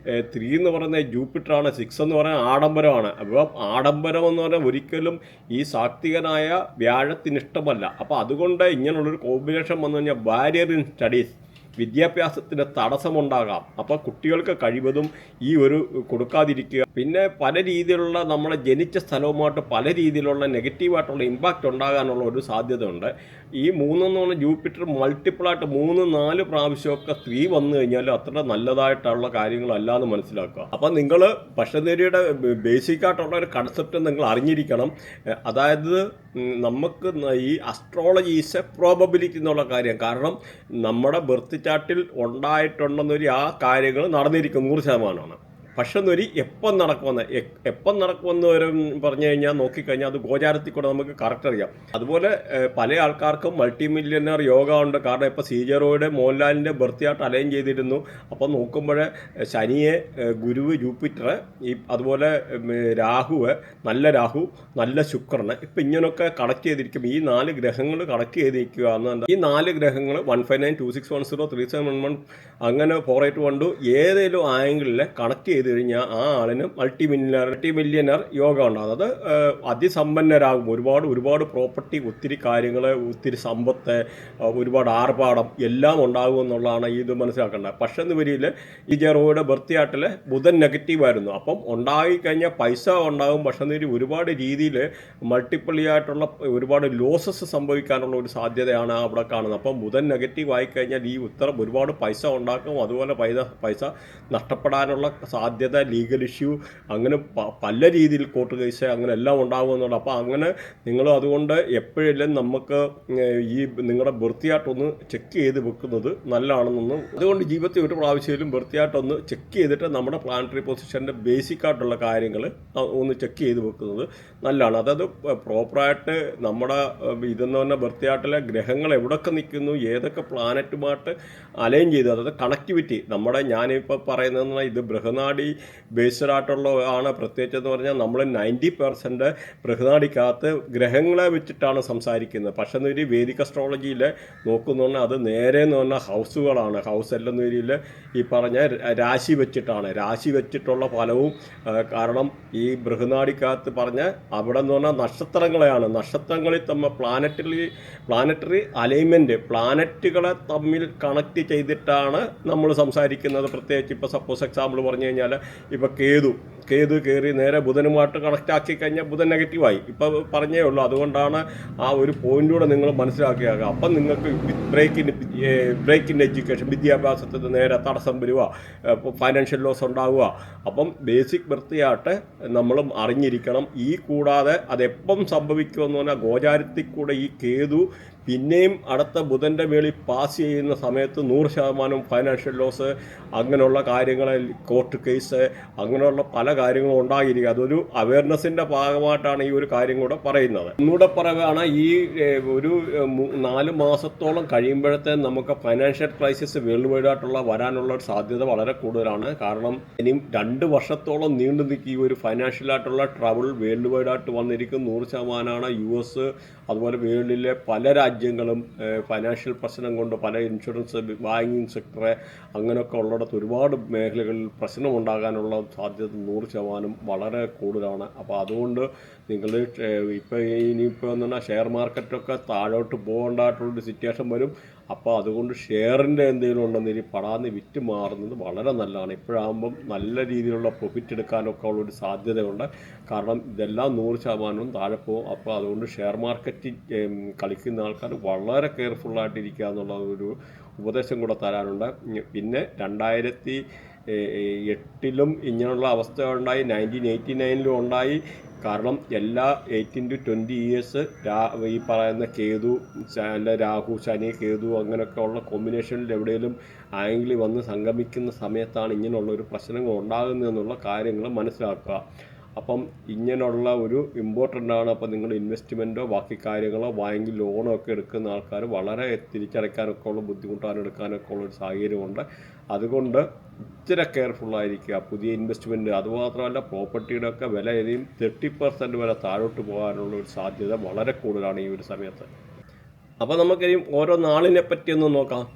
3 എന്ന് പറയുന്നത് ജൂപ്പിറ്ററാണ്, 6 എന്ന് പറയുന്നത് ആഡംബരമാണ്. അപ്പോൾ ആഡംബരം എന്ന് പറഞ്ഞാൽ ഒരിക്കലും ഈ സാത്വികനായ വ്യാഴത്തിന് ഇഷ്ടമല്ല. അപ്പോൾ അതുകൊണ്ട് ഇങ്ങനെയുള്ളൊരു കോമ്പിനേഷൻ വന്നു കഴിഞ്ഞാൽ ബാരിയർ ഇൻ സ്റ്റഡീസ്, വിദ്യാഭ്യാസത്തിന് തടസ്സമുണ്ടാകാം. അപ്പോൾ കുട്ടികൾക്ക് കഴിവതും ഈ ഒരു കൊടുക്കാതിരിക്കുക. പിന്നെ പല രീതിയിലുള്ള നമ്മളെ ജനിച്ച സ്ഥലവുമായിട്ട് പല രീതിയിലുള്ള നെഗറ്റീവായിട്ടുള്ള ഇമ്പാക്റ്റ് ഉണ്ടാകാനുള്ള ഒരു സാധ്യത ഉണ്ട്. ഈ 3 എന്ന് പറഞ്ഞാൽ ജൂപ്പിറ്റർ മൾട്ടിപ്പിളായിട്ട് 3-4 പ്രാവശ്യമൊക്കെ 3 വന്നു കഴിഞ്ഞാൽ അത്ര നല്ലതായിട്ടുള്ള കാര്യങ്ങളല്ല എന്ന് മനസ്സിലാക്കുക. അപ്പം നിങ്ങൾ ഭക്ഷണരീതിയുടെ ബേസിക്കായിട്ടുള്ള ഒരു കൺസെപ്റ്റ് നിങ്ങൾ അറിഞ്ഞിരിക്കണം. അതായത് നമുക്ക് ഈ അസ്ട്രോളജി ഈസ് എ പ്രോബബിലിറ്റി എന്നുള്ള കാര്യം. കാരണം നമ്മുടെ ബർത്ത് ചാർട്ടിൽ ഉണ്ടായിട്ടുണ്ടെന്നൊരു ആ കാര്യങ്ങൾ നടന്നിരിക്കും 100%. പക്ഷെ എന്നൊരു എപ്പം നടക്കുമെന്ന് വരെ പറഞ്ഞു കഴിഞ്ഞാൽ നോക്കിക്കഴിഞ്ഞാൽ അത് ഗോചാരത്തിൽ കൂടെ നമുക്ക് കറക്റ്റ് അറിയാം. അതുപോലെ പല ആൾക്കാർക്കും മൾട്ടി മില്യണർ യോഗ ഉണ്ട്. കാരണം ഇപ്പോൾ സീജറോയുടെ മോഹൻലാലിൻ്റെ ബർത്തിയായിട്ട് അലൈൻ ചെയ്തിരുന്നു. അപ്പോൾ നോക്കുമ്പോൾ ശനിയെ, ഗുരുവ്, ജൂപ്പിറ്റർ, അതുപോലെ രാഹുവ്, നല്ല രാഹു, നല്ല ശുക്രന്, ഇപ്പം ഇങ്ങനെയൊക്കെ കണക്ട് ചെയ്തിരിക്കും. ഈ 4 ഗ്രഹങ്ങൾ കണക്ട് ചെയ്തിരിക്കുക എന്ന്. ഈ 4 ഗ്രഹങ്ങൾ 15926103711 അങ്ങനെ 4812 ഏതെങ്കിലും ആംഗിളിൽ കണക്ട് ചെയ്ത് കഴിഞ്ഞാൽ ആ ആളിന് മൾട്ടി മില്യണർ യോഗ ഉണ്ടാകും. അത് അതിസമ്പന്നരാകും. ഒരുപാട് പ്രോപ്പർട്ടി, ഒത്തിരി കാര്യങ്ങൾ, ഒത്തിരി സമ്പത്ത്, ഒരുപാട് ആർഭാടം എല്ലാം ഉണ്ടാകും എന്നുള്ളതാണ് ഇത് മനസ്സിലാക്കേണ്ടത്. പക്ഷെ എന്ന് വരിയിൽ ഈ ജെറോയുടെ ബർത്തിയാട്ടിൽ ബുധൻ നെഗറ്റീവായിരുന്നു. അപ്പം ഉണ്ടായിക്കഴിഞ്ഞാൽ പൈസ ഉണ്ടാകും. പക്ഷെ എന്ന് ഒരുപാട് രീതിയിൽ മൾട്ടിപ്പിളി ആയിട്ടുള്ള ഒരുപാട് ലോസസ് സംഭവിക്കാനുള്ള ഒരു സാധ്യതയാണ് അവിടെ കാണുന്നത്. അപ്പം ബുധൻ നെഗറ്റീവ് ആയിക്കഴിഞ്ഞാൽ ഈ ഉത്തരം ഒരുപാട് പൈസ ഉണ്ടാക്കും. അതുപോലെ പൈസ നഷ്ടപ്പെടാനുള്ള സാധ്യത, ലീഗൽ ഇഷ്യൂ, അങ്ങനെ പല രീതിയിൽ കോർട്ട് കേസ് അങ്ങനെ എല്ലാം ഉണ്ടാകുമെന്നുണ്ട്. അപ്പോൾ അങ്ങനെ നിങ്ങൾ അതുകൊണ്ട് എപ്പോഴെല്ലാം നമുക്ക് ഈ നിങ്ങളുടെ ബർത്തിയായിട്ടൊന്ന് ചെക്ക് ചെയ്ത് വെക്കുന്നത് നല്ലതാണെന്നൊന്നും. അതുകൊണ്ട് ജീവിതത്തിൽ ഒരു പ്രാവശ്യത്തിലും ബർത്തിയായിട്ടൊന്ന് ചെക്ക് ചെയ്തിട്ട് നമ്മുടെ പ്ലാനറ്ററി പൊസിഷൻ്റെ ബേസിക് ആയിട്ടുള്ള കാര്യങ്ങൾ ഒന്ന് ചെക്ക് ചെയ്ത് വെക്കുന്നത് നല്ലതാണ്. അതായത് പ്രോപ്പറായിട്ട് നമ്മുടെ ഇതെന്ന് പറഞ്ഞാൽ ബർത്തിയായിട്ടിലെ ഗ്രഹങ്ങൾ എവിടെയൊക്കെ നിൽക്കുന്നു, ഏതൊക്കെ പ്ലാനറ്റുമായിട്ട് അലൈൻ ചെയ്ത്, അതായത് കണക്ടിവിറ്റി. നമ്മുടെ ഞാനിപ്പോൾ പറയുന്നതെന്ന് ഇത് ബൃഹനാടി ബേസ്ഡ് ആയിട്ടുള്ള ആണ്. പ്രത്യേകിച്ച് എന്ന് പറഞ്ഞാൽ നമ്മൾ 90% ബൃഹനാടിക്കകത്ത് ഗ്രഹങ്ങളെ വെച്ചിട്ടാണ് സംസാരിക്കുന്നത്. പക്ഷെ എന്നൊരു വേദിക് അസ്ട്രോളജിയിൽ നോക്കുന്നുണ്ട് അത് നേരെ എന്ന് പറഞ്ഞാൽ ഹൗസുകളാണ്. ഹൗസ് എല്ലെന്ന രീതിയിൽ ഈ പറഞ്ഞ രാശി വെച്ചിട്ടുള്ള ഫലവും. കാരണം ഈ ബൃഹനാടിക്കകത്ത് പറഞ്ഞ അവിടെ എന്ന് പറഞ്ഞാൽ നക്ഷത്രങ്ങളെയാണ്. നക്ഷത്രങ്ങളിൽ തമ്മിൽ പ്ലാനറ്ററി അലൈൻമെൻറ്റ്, പ്ലാനറ്റുകളെ തമ്മിൽ കണക്ട് ചെയ്തിട്ടാണ് നമ്മൾ സംസാരിക്കുന്നത്. പ്രത്യേകിച്ച് ഇപ്പോൾ സപ്പോസ് എക്സാമ്പിൾ പറഞ്ഞു കഴിഞ്ഞാൽ ഇപ്പോൾ കേതു കയറി നേരെ ബുധനുമായിട്ട് കണക്റ്റ് ആക്കി കഴിഞ്ഞാൽ ബുധൻ നെഗറ്റീവായി. ഇപ്പോൾ പറഞ്ഞേ ഉള്ളൂ. അതുകൊണ്ടാണ് ആ ഒരു പോയിന്റൂടെ നിങ്ങൾ മനസ്സിലാക്കിയാക്കുക. അപ്പം നിങ്ങൾക്ക് ബ്രേക്കിൻ്റെ എഡ്യൂക്കേഷൻ വിദ്യാഭ്യാസത്തിന് നേരെ തടസ്സം വരിക, ഫൈനാൻഷ്യൽ ലോസ് ഉണ്ടാവുക. അപ്പം ബേസിക് വൃത്തിയായിട്ട് നമ്മളും അറിഞ്ഞിരിക്കണം. ഈ കൂടാതെ അതെപ്പം സംഭവിക്കുമെന്ന് പറഞ്ഞാൽ ഗോചാരത്തിൽ കൂടെ ഈ കേതു പിന്നെയും അടുത്ത ബുധൻ്റെ മേളിൽ പാസ് ചെയ്യുന്ന സമയത്ത് 100% ഫൈനാൻഷ്യൽ ലോസ്, അങ്ങനെയുള്ള കാര്യങ്ങൾ, കോർട്ട് കേസ്, അങ്ങനെയുള്ള പല കാര്യങ്ങളും ഉണ്ടായിരിക്കുക. അതൊരു അവയർനെസ്സിൻ്റെ ഭാഗമായിട്ടാണ് ഈ ഒരു കാര്യം കൂടെ പറയുന്നത്. ഒന്നുകൂടെ പറയുകയാണ്, ഈ ഒരു 4 മാസത്തോളം കഴിയുമ്പോഴത്തെ നമുക്ക് ഫൈനാൻഷ്യൽ ക്രൈസിസ് വേൾഡ് വൈഡായിട്ടുള്ള വരാനുള്ള ഒരു സാധ്യത വളരെ കൂടുതലാണ്. കാരണം ഇനിയും 2 വർഷത്തോളം നീണ്ടു നിൽക്കി ഈ ഒരു ഫൈനാൻഷ്യലായിട്ടുള്ള ട്രബിൾ വേൾഡ് വൈഡായിട്ട് വന്നിരിക്കും. 100%. US അതുപോലെ വേൾഡിലെ പല രാജ്യങ്ങളും ഫൈനാൻഷ്യൽ പ്രശ്നം കൊണ്ട്, പല ഇൻഷുറൻസ്, ബാങ്കിങ് സെക്ടർ, അങ്ങനെയൊക്കെ ഉള്ളിടത്ത് ഒരുപാട് മേഖലകളിൽ പ്രശ്നമുണ്ടാകാനുള്ള സാധ്യത 100% വളരെ കൂടുതലാണ്. അപ്പോൾ അതുകൊണ്ട് നിങ്ങൾ ഇനിയിപ്പോൾ എന്ന് പറഞ്ഞാൽ ഷെയർ മാർക്കറ്റൊക്കെ താഴോട്ട് പോകേണ്ടതായിട്ടുള്ളൊരു സിറ്റുവേഷൻ വരും. അപ്പോൾ അതുകൊണ്ട് ഷെയറിൻ്റെ എന്തെങ്കിലും ഉണ്ടെന്ന് ഇനി പടാന്ന് വിറ്റ് മാറുന്നത് വളരെ നല്ലതാണ്. ഇപ്പോഴാകുമ്പം നല്ല രീതിയിലുള്ള പ്രോഫിറ്റ് എടുക്കാനൊക്കെ ഉള്ളൊരു സാധ്യതയുണ്ട്. കാരണം ഇതെല്ലാം 100% താഴെ പോകും. അപ്പോൾ അതുകൊണ്ട് ഷെയർ മാർക്കറ്റിൽ കളിക്കുന്ന ആൾക്കാർ വളരെ കെയർഫുള്ളായിട്ടിരിക്കുക എന്നുള്ള ഒരു ഉപദേശം കൂടെ തരാനുണ്ട്. പിന്നെ 2008 ഇങ്ങനെയുള്ള അവസ്ഥ ഉണ്ടായി, 1989 ഉണ്ടായി. കാരണം എല്ലാ 18 to 20 years ഈ പറയുന്ന കേതു, രാഹു, ശനി, കേതു അങ്ങനെയൊക്കെ ഉള്ള കോമ്പിനേഷനിൽ എവിടെയെങ്കിലും ആംഗിൾ വന്ന് സംഗമിക്കുന്ന സമയത്താണ് ഇങ്ങനെയുള്ളൊരു പ്രശ്നങ്ങൾ ഉണ്ടാകുന്നതെന്നുള്ള കാര്യങ്ങൾ മനസ്സിലാക്കുക. അപ്പം ഇങ്ങനെയുള്ള ഒരു ഇമ്പോർട്ടൻ്റ് ആണ്. അപ്പോൾ നിങ്ങൾ ഇൻവെസ്റ്റ്മെൻറ്റോ ബാക്കി കാര്യങ്ങളോ ബാങ്കിൽ ലോണോ ഒക്കെ എടുക്കുന്ന ആൾക്കാർ വളരെ തിരിച്ചടയ്ക്കാനൊക്കെ ഉള്ള എടുക്കാനൊക്കെ ഉള്ളൊരു സാഹചര്യമുണ്ട്. അതുകൊണ്ട് ഇച്ചിരി കെയർഫുള്ളായിരിക്കുക. പുതിയ ഇൻവെസ്റ്റ്മെൻറ്റ് അതുമാത്രമല്ല, പ്രോപ്പർട്ടിയുടെ ഒക്കെ വില ഇനിയും 30% വരെ താഴോട്ട് പോകാനുള്ള ഒരു സാധ്യത വളരെ കൂടുതലാണ് ഈ ഒരു സമയത്ത്. അപ്പോൾ നമുക്കിനിയും ഓരോ നാളിനെ പറ്റിയൊന്ന് നോക്കാം.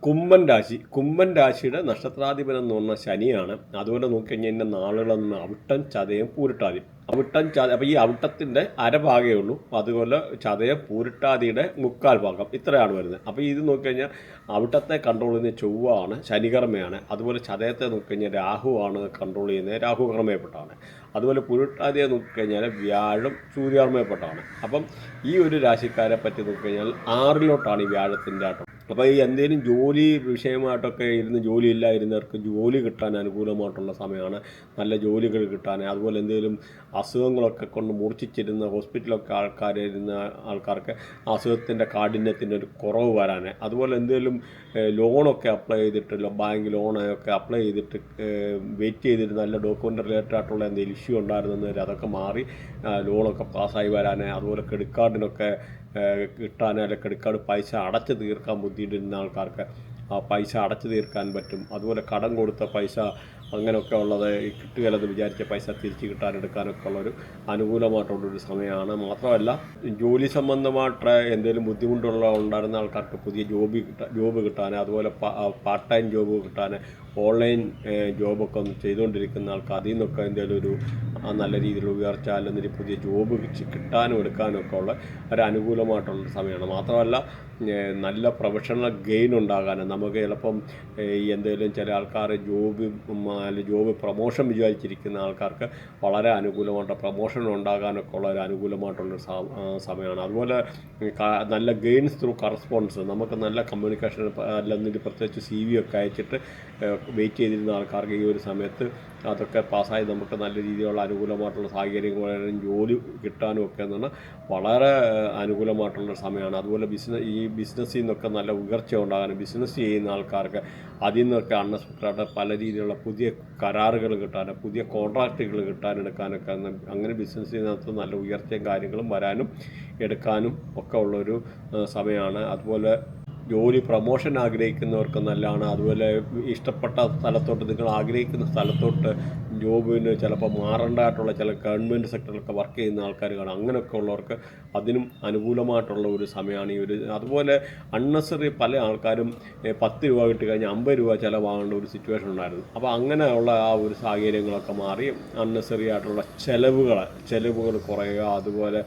കുംഭൻ രാശിയുടെ നക്ഷത്രാധിപൻ എന്ന് പറഞ്ഞാൽ ശനിയാണ്. അതുപോലെ നോക്കിക്കഴിഞ്ഞാൽ എൻ്റെ നാളുകളെന്ന് അവിട്ടം, ചതയം, പൂരിട്ടാതി. അപ്പോൾ ഈ അവിട്ടത്തിൻ്റെ അരഭാഗമേ ഉള്ളൂ. അതുപോലെ ചതയം, പൂരിട്ടാതിയുടെ 1/4 ഭാഗം, ഇത്രയാണ് വരുന്നത്. അപ്പോൾ ഇത് നോക്കിക്കഴിഞ്ഞാൽ അവിട്ടത്തെ കൺട്രോൾ ചെയ്യുന്ന ചൊവ്വയാണ്, ശനികർമ്മയാണ്. അതുപോലെ ചതയത്തെ നോക്കിക്കഴിഞ്ഞാൽ രാഹുവാണ് കൺട്രോൾ ചെയ്യുന്നത്, രാഹു കർമ്മയപ്പെട്ടാണ്. അതുപോലെ പൂരിട്ടാതിയെ നോക്കിക്കഴിഞ്ഞാൽ വ്യാഴം സൂര്യകർമ്മയപ്പെട്ടാണ്. അപ്പം ഈ ഒരു രാശിക്കാരെ പറ്റി നോക്കിക്കഴിഞ്ഞാൽ 6 ഈ വ്യാഴത്തിൻ്റെ ആട്ടം. അപ്പോൾ ഈ എന്തെങ്കിലും ജോലി വിഷയമായിട്ടൊക്കെ ജോലി ഇല്ലായിരുന്നവർക്ക് ജോലി കിട്ടാൻ അനുകൂലമായിട്ടുള്ള സമയമാണ്. നല്ല ജോലികൾ കിട്ടാൻ, അതുപോലെ എന്തെങ്കിലും അസുഖങ്ങളൊക്കെ കൊണ്ട് മൂർച്ഛിച്ചിരുന്ന ഹോസ്പിറ്റലൊക്കെ ആൾക്കാർക്ക് അസുഖത്തിൻ്റെ കാഠിന്യത്തിൻ്റെ ഒരു കുറവ് വരാൻ, അതുപോലെ എന്തെങ്കിലും ലോണൊക്കെ അപ്ലൈ ചെയ്തിട്ട്, ബാങ്ക് ലോണൊക്കെ അപ്ലൈ ചെയ്തിട്ട് വെയിറ്റ് ചെയ്തിട്ട് നല്ല ഡോക്യുമെൻ്റ് റിലേറ്റഡ് ആയിട്ടുള്ള എന്തെങ്കിലും ഇഷ്യൂ ഉണ്ടായിരുന്നെങ്കിൽ അതൊക്കെ മാറി ലോണൊക്കെ പാസ്സായി വരാൻ, അതുപോലെ ക്രെഡിറ്റ് കാർഡിനൊക്കെ കിട്ടാൻ, അല്ലെങ്കിൽ ക്രെഡിറ്റ് കാർഡ് പൈസ അടച്ചു തീർക്കാൻ ബുദ്ധിമുട്ടിരുന്ന ആൾക്കാർക്ക് ആ പൈസ അടച്ചു തീർക്കാൻ പറ്റും. അതുപോലെ കടം കൊടുത്ത പൈസ അങ്ങനെയൊക്കെ ഉള്ളത് കിട്ടുകയില്ലെന്ന് വിചാരിച്ച പൈസ തിരിച്ച് കിട്ടാനെടുക്കാനൊക്കെ ഉള്ളൊരു അനുകൂലമായിട്ടുള്ളൊരു സമയമാണ്. മാത്രമല്ല ജോലി സംബന്ധമായിട്ട് എന്തെങ്കിലും ഉണ്ടായിരുന്ന ആൾക്കാർക്ക് പുതിയ ജോബ് കിട്ടാൻ, അതുപോലെ പാർട്ട് ടൈം ജോബ് കിട്ടാൻ, ഓൺലൈൻ ജോബൊക്കെ ഒന്ന് ചെയ്തുകൊണ്ടിരിക്കുന്ന ആൾക്ക് അതിൽ നിന്നൊക്കെ എന്തെങ്കിലും ഒരു നല്ല രീതിയിലുള്ള ഉയർച്ച, അല്ലെങ്കിൽ പുതിയ ജോബ് കിട്ടാനും എടുക്കാനും ഒക്കെ ഉള്ള ഒരു അനുകൂലമായിട്ടുള്ളൊരു സമയമാണ്. മാത്രമല്ല നല്ല പ്രൊഫഷണൽ ഗെയിൻ ഉണ്ടാകാനും, നമുക്ക് ചിലപ്പം എന്തെങ്കിലും ചില ആൾക്കാർ ജോബ് പ്രൊമോഷൻ വിചാരിച്ചിരിക്കുന്ന ആൾക്കാർക്ക് വളരെ അനുകൂലമായിട്ട് പ്രൊമോഷൻ ഉണ്ടാകാനൊക്കെ ഉള്ള ഒരു അനുകൂലമായിട്ടുള്ളൊരു സമയമാണ്. അതുപോലെ നല്ല ഗെയിൻസ് ത്രൂ കറസ്പോണ്ടൻസ്, നമുക്ക് നല്ല കമ്മ്യൂണിക്കേഷൻ, അല്ലെങ്കിൽ പ്രത്യേകിച്ച് CV ഒക്കെ അയച്ചിട്ട് വെയിറ്റ് ചെയ്തിരുന്ന ആൾക്കാർക്ക് ഈ ഒരു സമയത്ത് അതൊക്കെ പാസ്സായി നമുക്ക് നല്ല രീതിയിലുള്ള അനുകൂലമായിട്ടുള്ള സാഹചര്യങ്ങളും ജോലി കിട്ടാനും ഒക്കെ എന്ന് പറഞ്ഞാൽ വളരെ അനുകൂലമായിട്ടുള്ള സമയമാണ്. അതുപോലെ ബിസിനസ്സിൽ നിന്നൊക്കെ നല്ല ഉയർച്ച ഉണ്ടാകാനും, ബിസിനസ് ചെയ്യുന്ന ആൾക്കാർക്ക് അതിൽ നിന്നൊക്കെ അൺഎക്സ്പെക്റ്റഡ് പല രീതിയിലുള്ള പുതിയ കരാറുകൾ കിട്ടാനും, പുതിയ കോൺട്രാക്റ്റുകൾ കിട്ടാനെടുക്കാനൊക്കെ, അങ്ങനെ ബിസിനസ്സിനകത്ത് നല്ല ഉയർച്ചയും കാര്യങ്ങളും വരാനും എടുക്കാനും ഒക്കെ ഉള്ളൊരു സമയമാണ്. അതുപോലെ ജോലി പ്രൊമോഷൻ ആഗ്രഹിക്കുന്നവർക്ക് നല്ലതാണ്. അതുപോലെ ഇഷ്ടപ്പെട്ട സ്ഥലത്തോട്ട്, നിങ്ങൾ ആഗ്രഹിക്കുന്ന സ്ഥലത്തോട്ട് ജോബിന് ചിലപ്പോൾ മാറേണ്ടതായിട്ടുള്ള ചില ഗവൺമെൻറ് സെക്ടറിലൊക്കെ വർക്ക് ചെയ്യുന്ന ആൾക്കാർ കാണാം. അങ്ങനെയൊക്കെ ഉള്ളവർക്ക് അതിനും അനുകൂലമായിട്ടുള്ള ഒരു സമയമാണ് ഈ ഒരു. അതുപോലെ അൺനെസറി പല ആൾക്കാരും 10 രൂപ കിട്ടി കഴിഞ്ഞാൽ 50 രൂപ ചിലവാകേണ്ട ഒരു സിറ്റുവേഷൻ ഉണ്ടായിരുന്നു. അപ്പോൾ അങ്ങനെയുള്ള ആ ഒരു സാഹചര്യങ്ങളൊക്കെ മാറി അൺനെസറി ആയിട്ടുള്ള ചിലവുകൾ കുറയുക. അതുപോലെ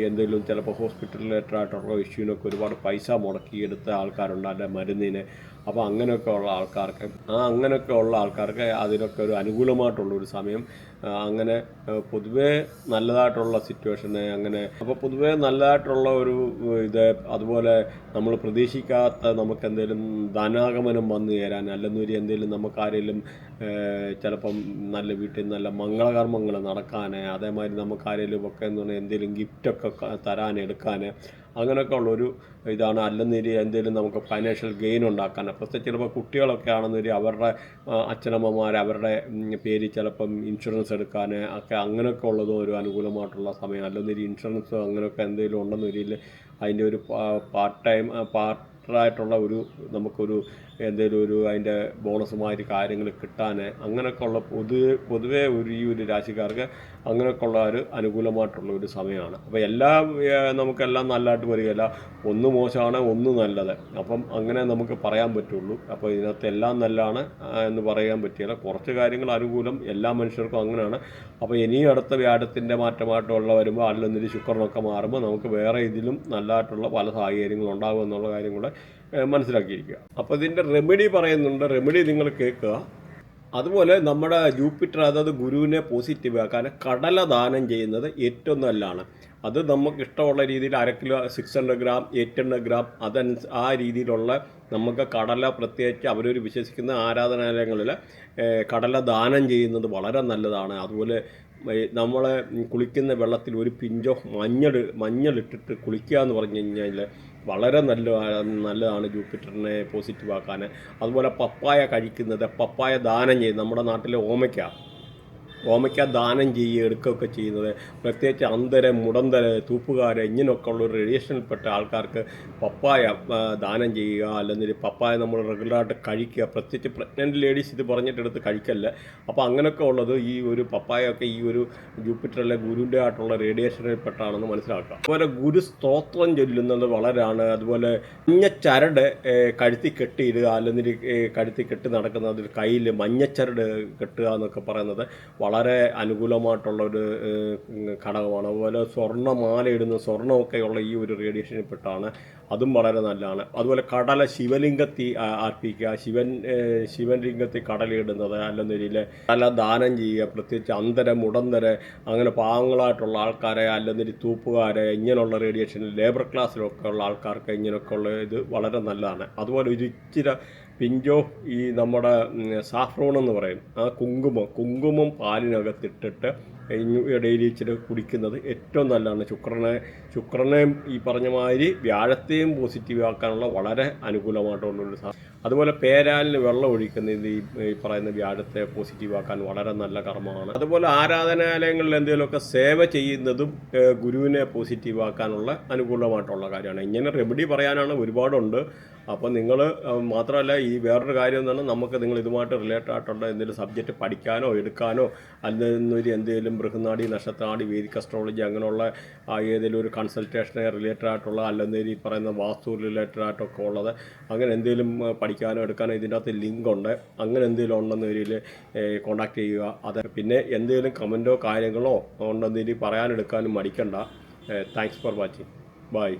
എന്തെങ്കിലും ചിലപ്പോൾ ഹോസ്പിറ്റൽ റിലേറ്റഡ് ആയിട്ടുള്ള ഇഷ്യൂവിനൊക്കെ ഒരുപാട് പൈസ മുടക്കിയെടുത്ത ആൾക്കാരുണ്ട്, അല്ലെ മരുന്നിന്. അപ്പോൾ അങ്ങനെയൊക്കെ ഉള്ള ആൾക്കാർക്ക് അതിനൊക്കെ ഒരു അനുകൂലമായിട്ടുള്ളൊരു സമയം അങ്ങനെ പൊതുവേ നല്ലതായിട്ടുള്ള സിറ്റുവേഷന് അങ്ങനെ അപ്പോൾ പൊതുവേ നല്ലതായിട്ടുള്ള ഒരു ഇത് അതുപോലെ നമ്മൾ പ്രതീക്ഷിക്കാത്ത നമുക്ക് എന്തെങ്കിലും ധനാഗമനം വന്നു ചേരാൻ അല്ലെന്നൊരു എന്തെങ്കിലും നമുക്കാരെങ്കിലും ചിലപ്പം നല്ല വീട്ടിൽ നല്ല മംഗളകർമ്മങ്ങൾ നടക്കാൻ അതേമാതിരി നമുക്കാരെങ്കിലും ഒക്കെ എന്ന് പറഞ്ഞാൽ എന്തെങ്കിലും ഗിഫ്റ്റൊക്കെ തരാൻ എടുക്കാൻ അങ്ങനെയൊക്കെ ഉള്ളൊരു ഇതാണ്. അല്ലെന്നൊരു എന്തെങ്കിലും നമുക്ക് ഫൈനാൻഷ്യൽ ഗെയിൻ ഉണ്ടാക്കാൻ പ്രത്യേകിച്ച് ചിലപ്പോൾ കുട്ടികളൊക്കെ ആണെന്നൊരു അവരുടെ അച്ഛനമ്മമാർ അവരുടെ പേരിൽ ചിലപ്പം ഇൻഷുറൻസ് എടുക്കാൻ ഒക്കെ അങ്ങനെയൊക്കെ ഉള്ളതും ഒരു അനുകൂലമായിട്ടുള്ള സമയം. അല്ലെന്നൊരു ഇൻഷുറൻസ് അങ്ങനെയൊക്കെ എന്തെങ്കിലും ഉണ്ടെന്നൊരിൽ അതിൻ്റെ ഒരു പാർട്ടായിട്ടുള്ള ഒരു നമുക്കൊരു എന്തെങ്കിലും ഒരു അതിൻ്റെ ബോണസുമാതിരി കാര്യങ്ങൾ കിട്ടാൻ അങ്ങനെയൊക്കെ ഉള്ള പൊതുവേ ഈ ഒരു രാശിക്കാർക്ക് അങ്ങനെയൊക്കെ ഉള്ള ഒരു അനുകൂലമായിട്ടുള്ള ഒരു സമയമാണ്. അപ്പോൾ നമുക്കെല്ലാം നല്ലതായിട്ട് വരികയില്ല, ഒന്ന് മോശമാണ് ഒന്ന് നല്ലത്, അപ്പം അങ്ങനെ നമുക്ക് പറയാൻ പറ്റുള്ളൂ. അപ്പോൾ ഇതിനകത്ത് എല്ലാം നല്ലതാണ് എന്ന് പറയാൻ പറ്റില്ല. കുറച്ച് കാര്യങ്ങൾ അനുകൂലം എല്ലാ മനുഷ്യർക്കും അങ്ങനെയാണ്. അപ്പോൾ ഇനിയും അടുത്ത വ്യാഴത്തിൻ്റെ മാറ്റമായിട്ടുള്ള വരുമ്പോൾ അല്ലെന്നൊരു ശുക്രനൊക്കെ മാറുമ്പോൾ നമുക്ക് വേറെ ഇതിലും നല്ലതായിട്ടുള്ള പല സാഹചര്യങ്ങളും ഉണ്ടാകും എന്നുള്ള കാര്യം കൂടെ മനസ്സിലാക്കിയിരിക്കുക. അപ്പോൾ ഇതിൻ്റെ റെമഡി പറയുന്നുണ്ട്, റെമഡി നിങ്ങൾ കേൾക്കുക. അതുപോലെ നമ്മുടെ ജൂപ്പിറ്റർ അതായത് ഗുരുവിനെ പോസിറ്റീവ് ആക്കാൻ കടല ദാനം ചെയ്യുന്നത് ഏറ്റവും നല്ലതാണ്. അത് നമുക്ക് ഇഷ്ടമുള്ള രീതിയിൽ 1 കിലോ 600 ഗ്രാം 800 ഗ്രാം ആ രീതിയിലുള്ള നമുക്ക് കടല പ്രത്യേകിച്ച് അവരൊരു വിശ്വസിക്കുന്ന ആരാധനാലയങ്ങളിൽ കടല ദാനം ചെയ്യുന്നത് വളരെ നല്ലതാണ്. അതുപോലെ നമ്മൾ കുളിക്കുന്ന വെള്ളത്തിൽ ഒരു പിഞ്ചോ മഞ്ഞളിട്ടിട്ട് കുളിക്കുക എന്ന് പറഞ്ഞു കഴിഞ്ഞാൽ വളരെ നല്ലതാണ് ജൂപ്പിറ്ററിനെ പോസിറ്റീവ് ആക്കാൻ. അതുപോലെ പപ്പായ കഴിക്കുന്നത്, പപ്പായ ദാനം ചെയ്യുന്നത്, നമ്മുടെ നാട്ടിലെ ഓമയ്ക്ക ദാനം ചെയ്യുക എടുക്കുകയൊക്കെ ചെയ്യുന്നത് പ്രത്യേകിച്ച് അന്ധര് മുടന്തര് തൂപ്പുകാര് ഇങ്ങനെയൊക്കെ ഉള്ള ഒരു റേഡിയേഷനിൽപ്പെട്ട ആൾക്കാർക്ക് പപ്പായ ദാനം ചെയ്യുക. അല്ലെങ്കിൽ പപ്പായ നമ്മൾ റെഗുലറായിട്ട് കഴിക്കുക. പ്രത്യേകിച്ച് പ്രഗ്നൻറ്റ് ലേഡീസ് ഇത് പറഞ്ഞിട്ടെടുത്ത് കഴിക്കല്ല. അപ്പോൾ അങ്ങനെയൊക്കെ ഉള്ളത് ഈ ഒരു പപ്പായൊക്കെ ഈ ഒരു ജൂപ്പിറ്ററിലെ ഗുരുവിൻ്റെ ആയിട്ടുള്ള റേഡിയേഷനിൽപ്പെട്ടാണെന്ന് മനസ്സിലാക്കുക. അതുപോലെ ഗുരു സ്തോത്രം ചൊല്ലുന്നത് വളരെയാണ്. അതുപോലെ മഞ്ഞച്ചരട് കഴുത്തി കെട്ടിയിടുക, അല്ലെങ്കിൽ കഴുത്തി കെട്ടി നടക്കുന്നത് കയ്യിൽ മഞ്ഞച്ചരട് കെട്ടുക എന്നൊക്കെ പറയുന്നത് വളരെ അനുകൂലമായിട്ടുള്ളൊരു ഘടകമാണ്. അതുപോലെ സ്വർണ്ണമാല ഇടുന്ന സ്വർണ്ണമൊക്കെയുള്ള ഈ ഒരു റേഡിയേഷനിൽപ്പെട്ടാണ്, അതും വളരെ നല്ലതാണ്. അതുപോലെ കടല ശിവലിംഗത്തിൽ അർപ്പിക്കുക, ശിവലിംഗത്തിൽ കടലിടുന്നത് അല്ലെന്നൊരിൽ കടല ദാനം ചെയ്യുക. പ്രത്യേകിച്ച് അന്ധര് മുടന്തര് അങ്ങനെ പാവങ്ങളായിട്ടുള്ള ആൾക്കാരെ അല്ലെങ്കിൽ തൂപ്പുകാരെ ഇങ്ങനെയുള്ള റേഡിയേഷനിൽ ലേബർ ക്ലാസ്സിലൊക്കെ ഉള്ള ആൾക്കാർക്ക് ഇങ്ങനെയൊക്കെ ഉള്ള ഇത് വളരെ നല്ലതാണ്. അതുപോലെ ഒരു ഇച്ചിരി പിഞ്ചോ ഈ നമ്മുടെ സാഫ്രോൺ എന്ന് പറയും, ആ കുങ്കുമം പാലിനകത്തിട്ടിട്ട് ഡെയിലി ഇച്ചിരി കുടിക്കുന്നത് ഏറ്റവും നല്ലതാണ്. ശുക്രനെയും ഈ പറഞ്ഞ മാതിരി വ്യാഴത്തെയും പോസിറ്റീവ് ആക്കാനുള്ള വളരെ അനുകൂലമായിട്ടുള്ളൊരു അതുപോലെ പേരാലിന് വെള്ളം ഒഴിക്കുന്നത് ഈ പറയുന്ന വ്യാഴത്തെ പോസിറ്റീവ് ആക്കാൻ വളരെ നല്ല കർമ്മമാണ്. അതുപോലെ ആരാധനാലയങ്ങളിൽ എന്തെങ്കിലുമൊക്കെ സേവ ചെയ്യുന്നതും ഗുരുവിനെ പോസിറ്റീവ് ആക്കാനുള്ള അനുകൂലമായിട്ടുള്ള കാര്യമാണ്. ഇങ്ങനെ റെമഡി പറയാനാണ് ഒരുപാടുണ്ട്. അപ്പോൾ നിങ്ങൾ മാത്രമല്ല ഈ വേറൊരു കാര്യം എന്താണ്, നമുക്ക് നിങ്ങൾ ഇതുമായിട്ട് റിലേറ്റഡ് ആയിട്ടുള്ള എന്തെങ്കിലും സബ്ജക്റ്റ് പഠിക്കാനോ എടുക്കാനോ അല്ലെങ്കിൽ എന്തെങ്കിലും ബൃഹനാടി നക്ഷത്രാടി വേദിക് അസ്ട്രോളജി അങ്ങനെയുള്ള ഏതെങ്കിലും ഒരു കൺസൾട്ടേഷനെ റിലേറ്റഡ് ആയിട്ടുള്ള അല്ലെങ്കിൽ ഈ പറയുന്ന വാസ്തു റിലേറ്റഡ് ആയിട്ടൊക്കെ ഉള്ളത് അങ്ങനെ എന്തെങ്കിലും പഠിക്കാനോ എടുക്കാനോ ഇതിൻ്റെ അകത്ത് ലിങ്ക് ഉണ്ട്. അങ്ങനെ എന്തെങ്കിലും ഉണ്ടെന്ന് വരിയിൽ കോൺടാക്ട് ചെയ്യുക. അത് പിന്നെ എന്തെങ്കിലും കമൻറ്റോ കാര്യങ്ങളോ ഉണ്ടെന്ന് പറയാനെടുക്കാനും മടിക്കണ്ട. Thanks for watching. ബൈ.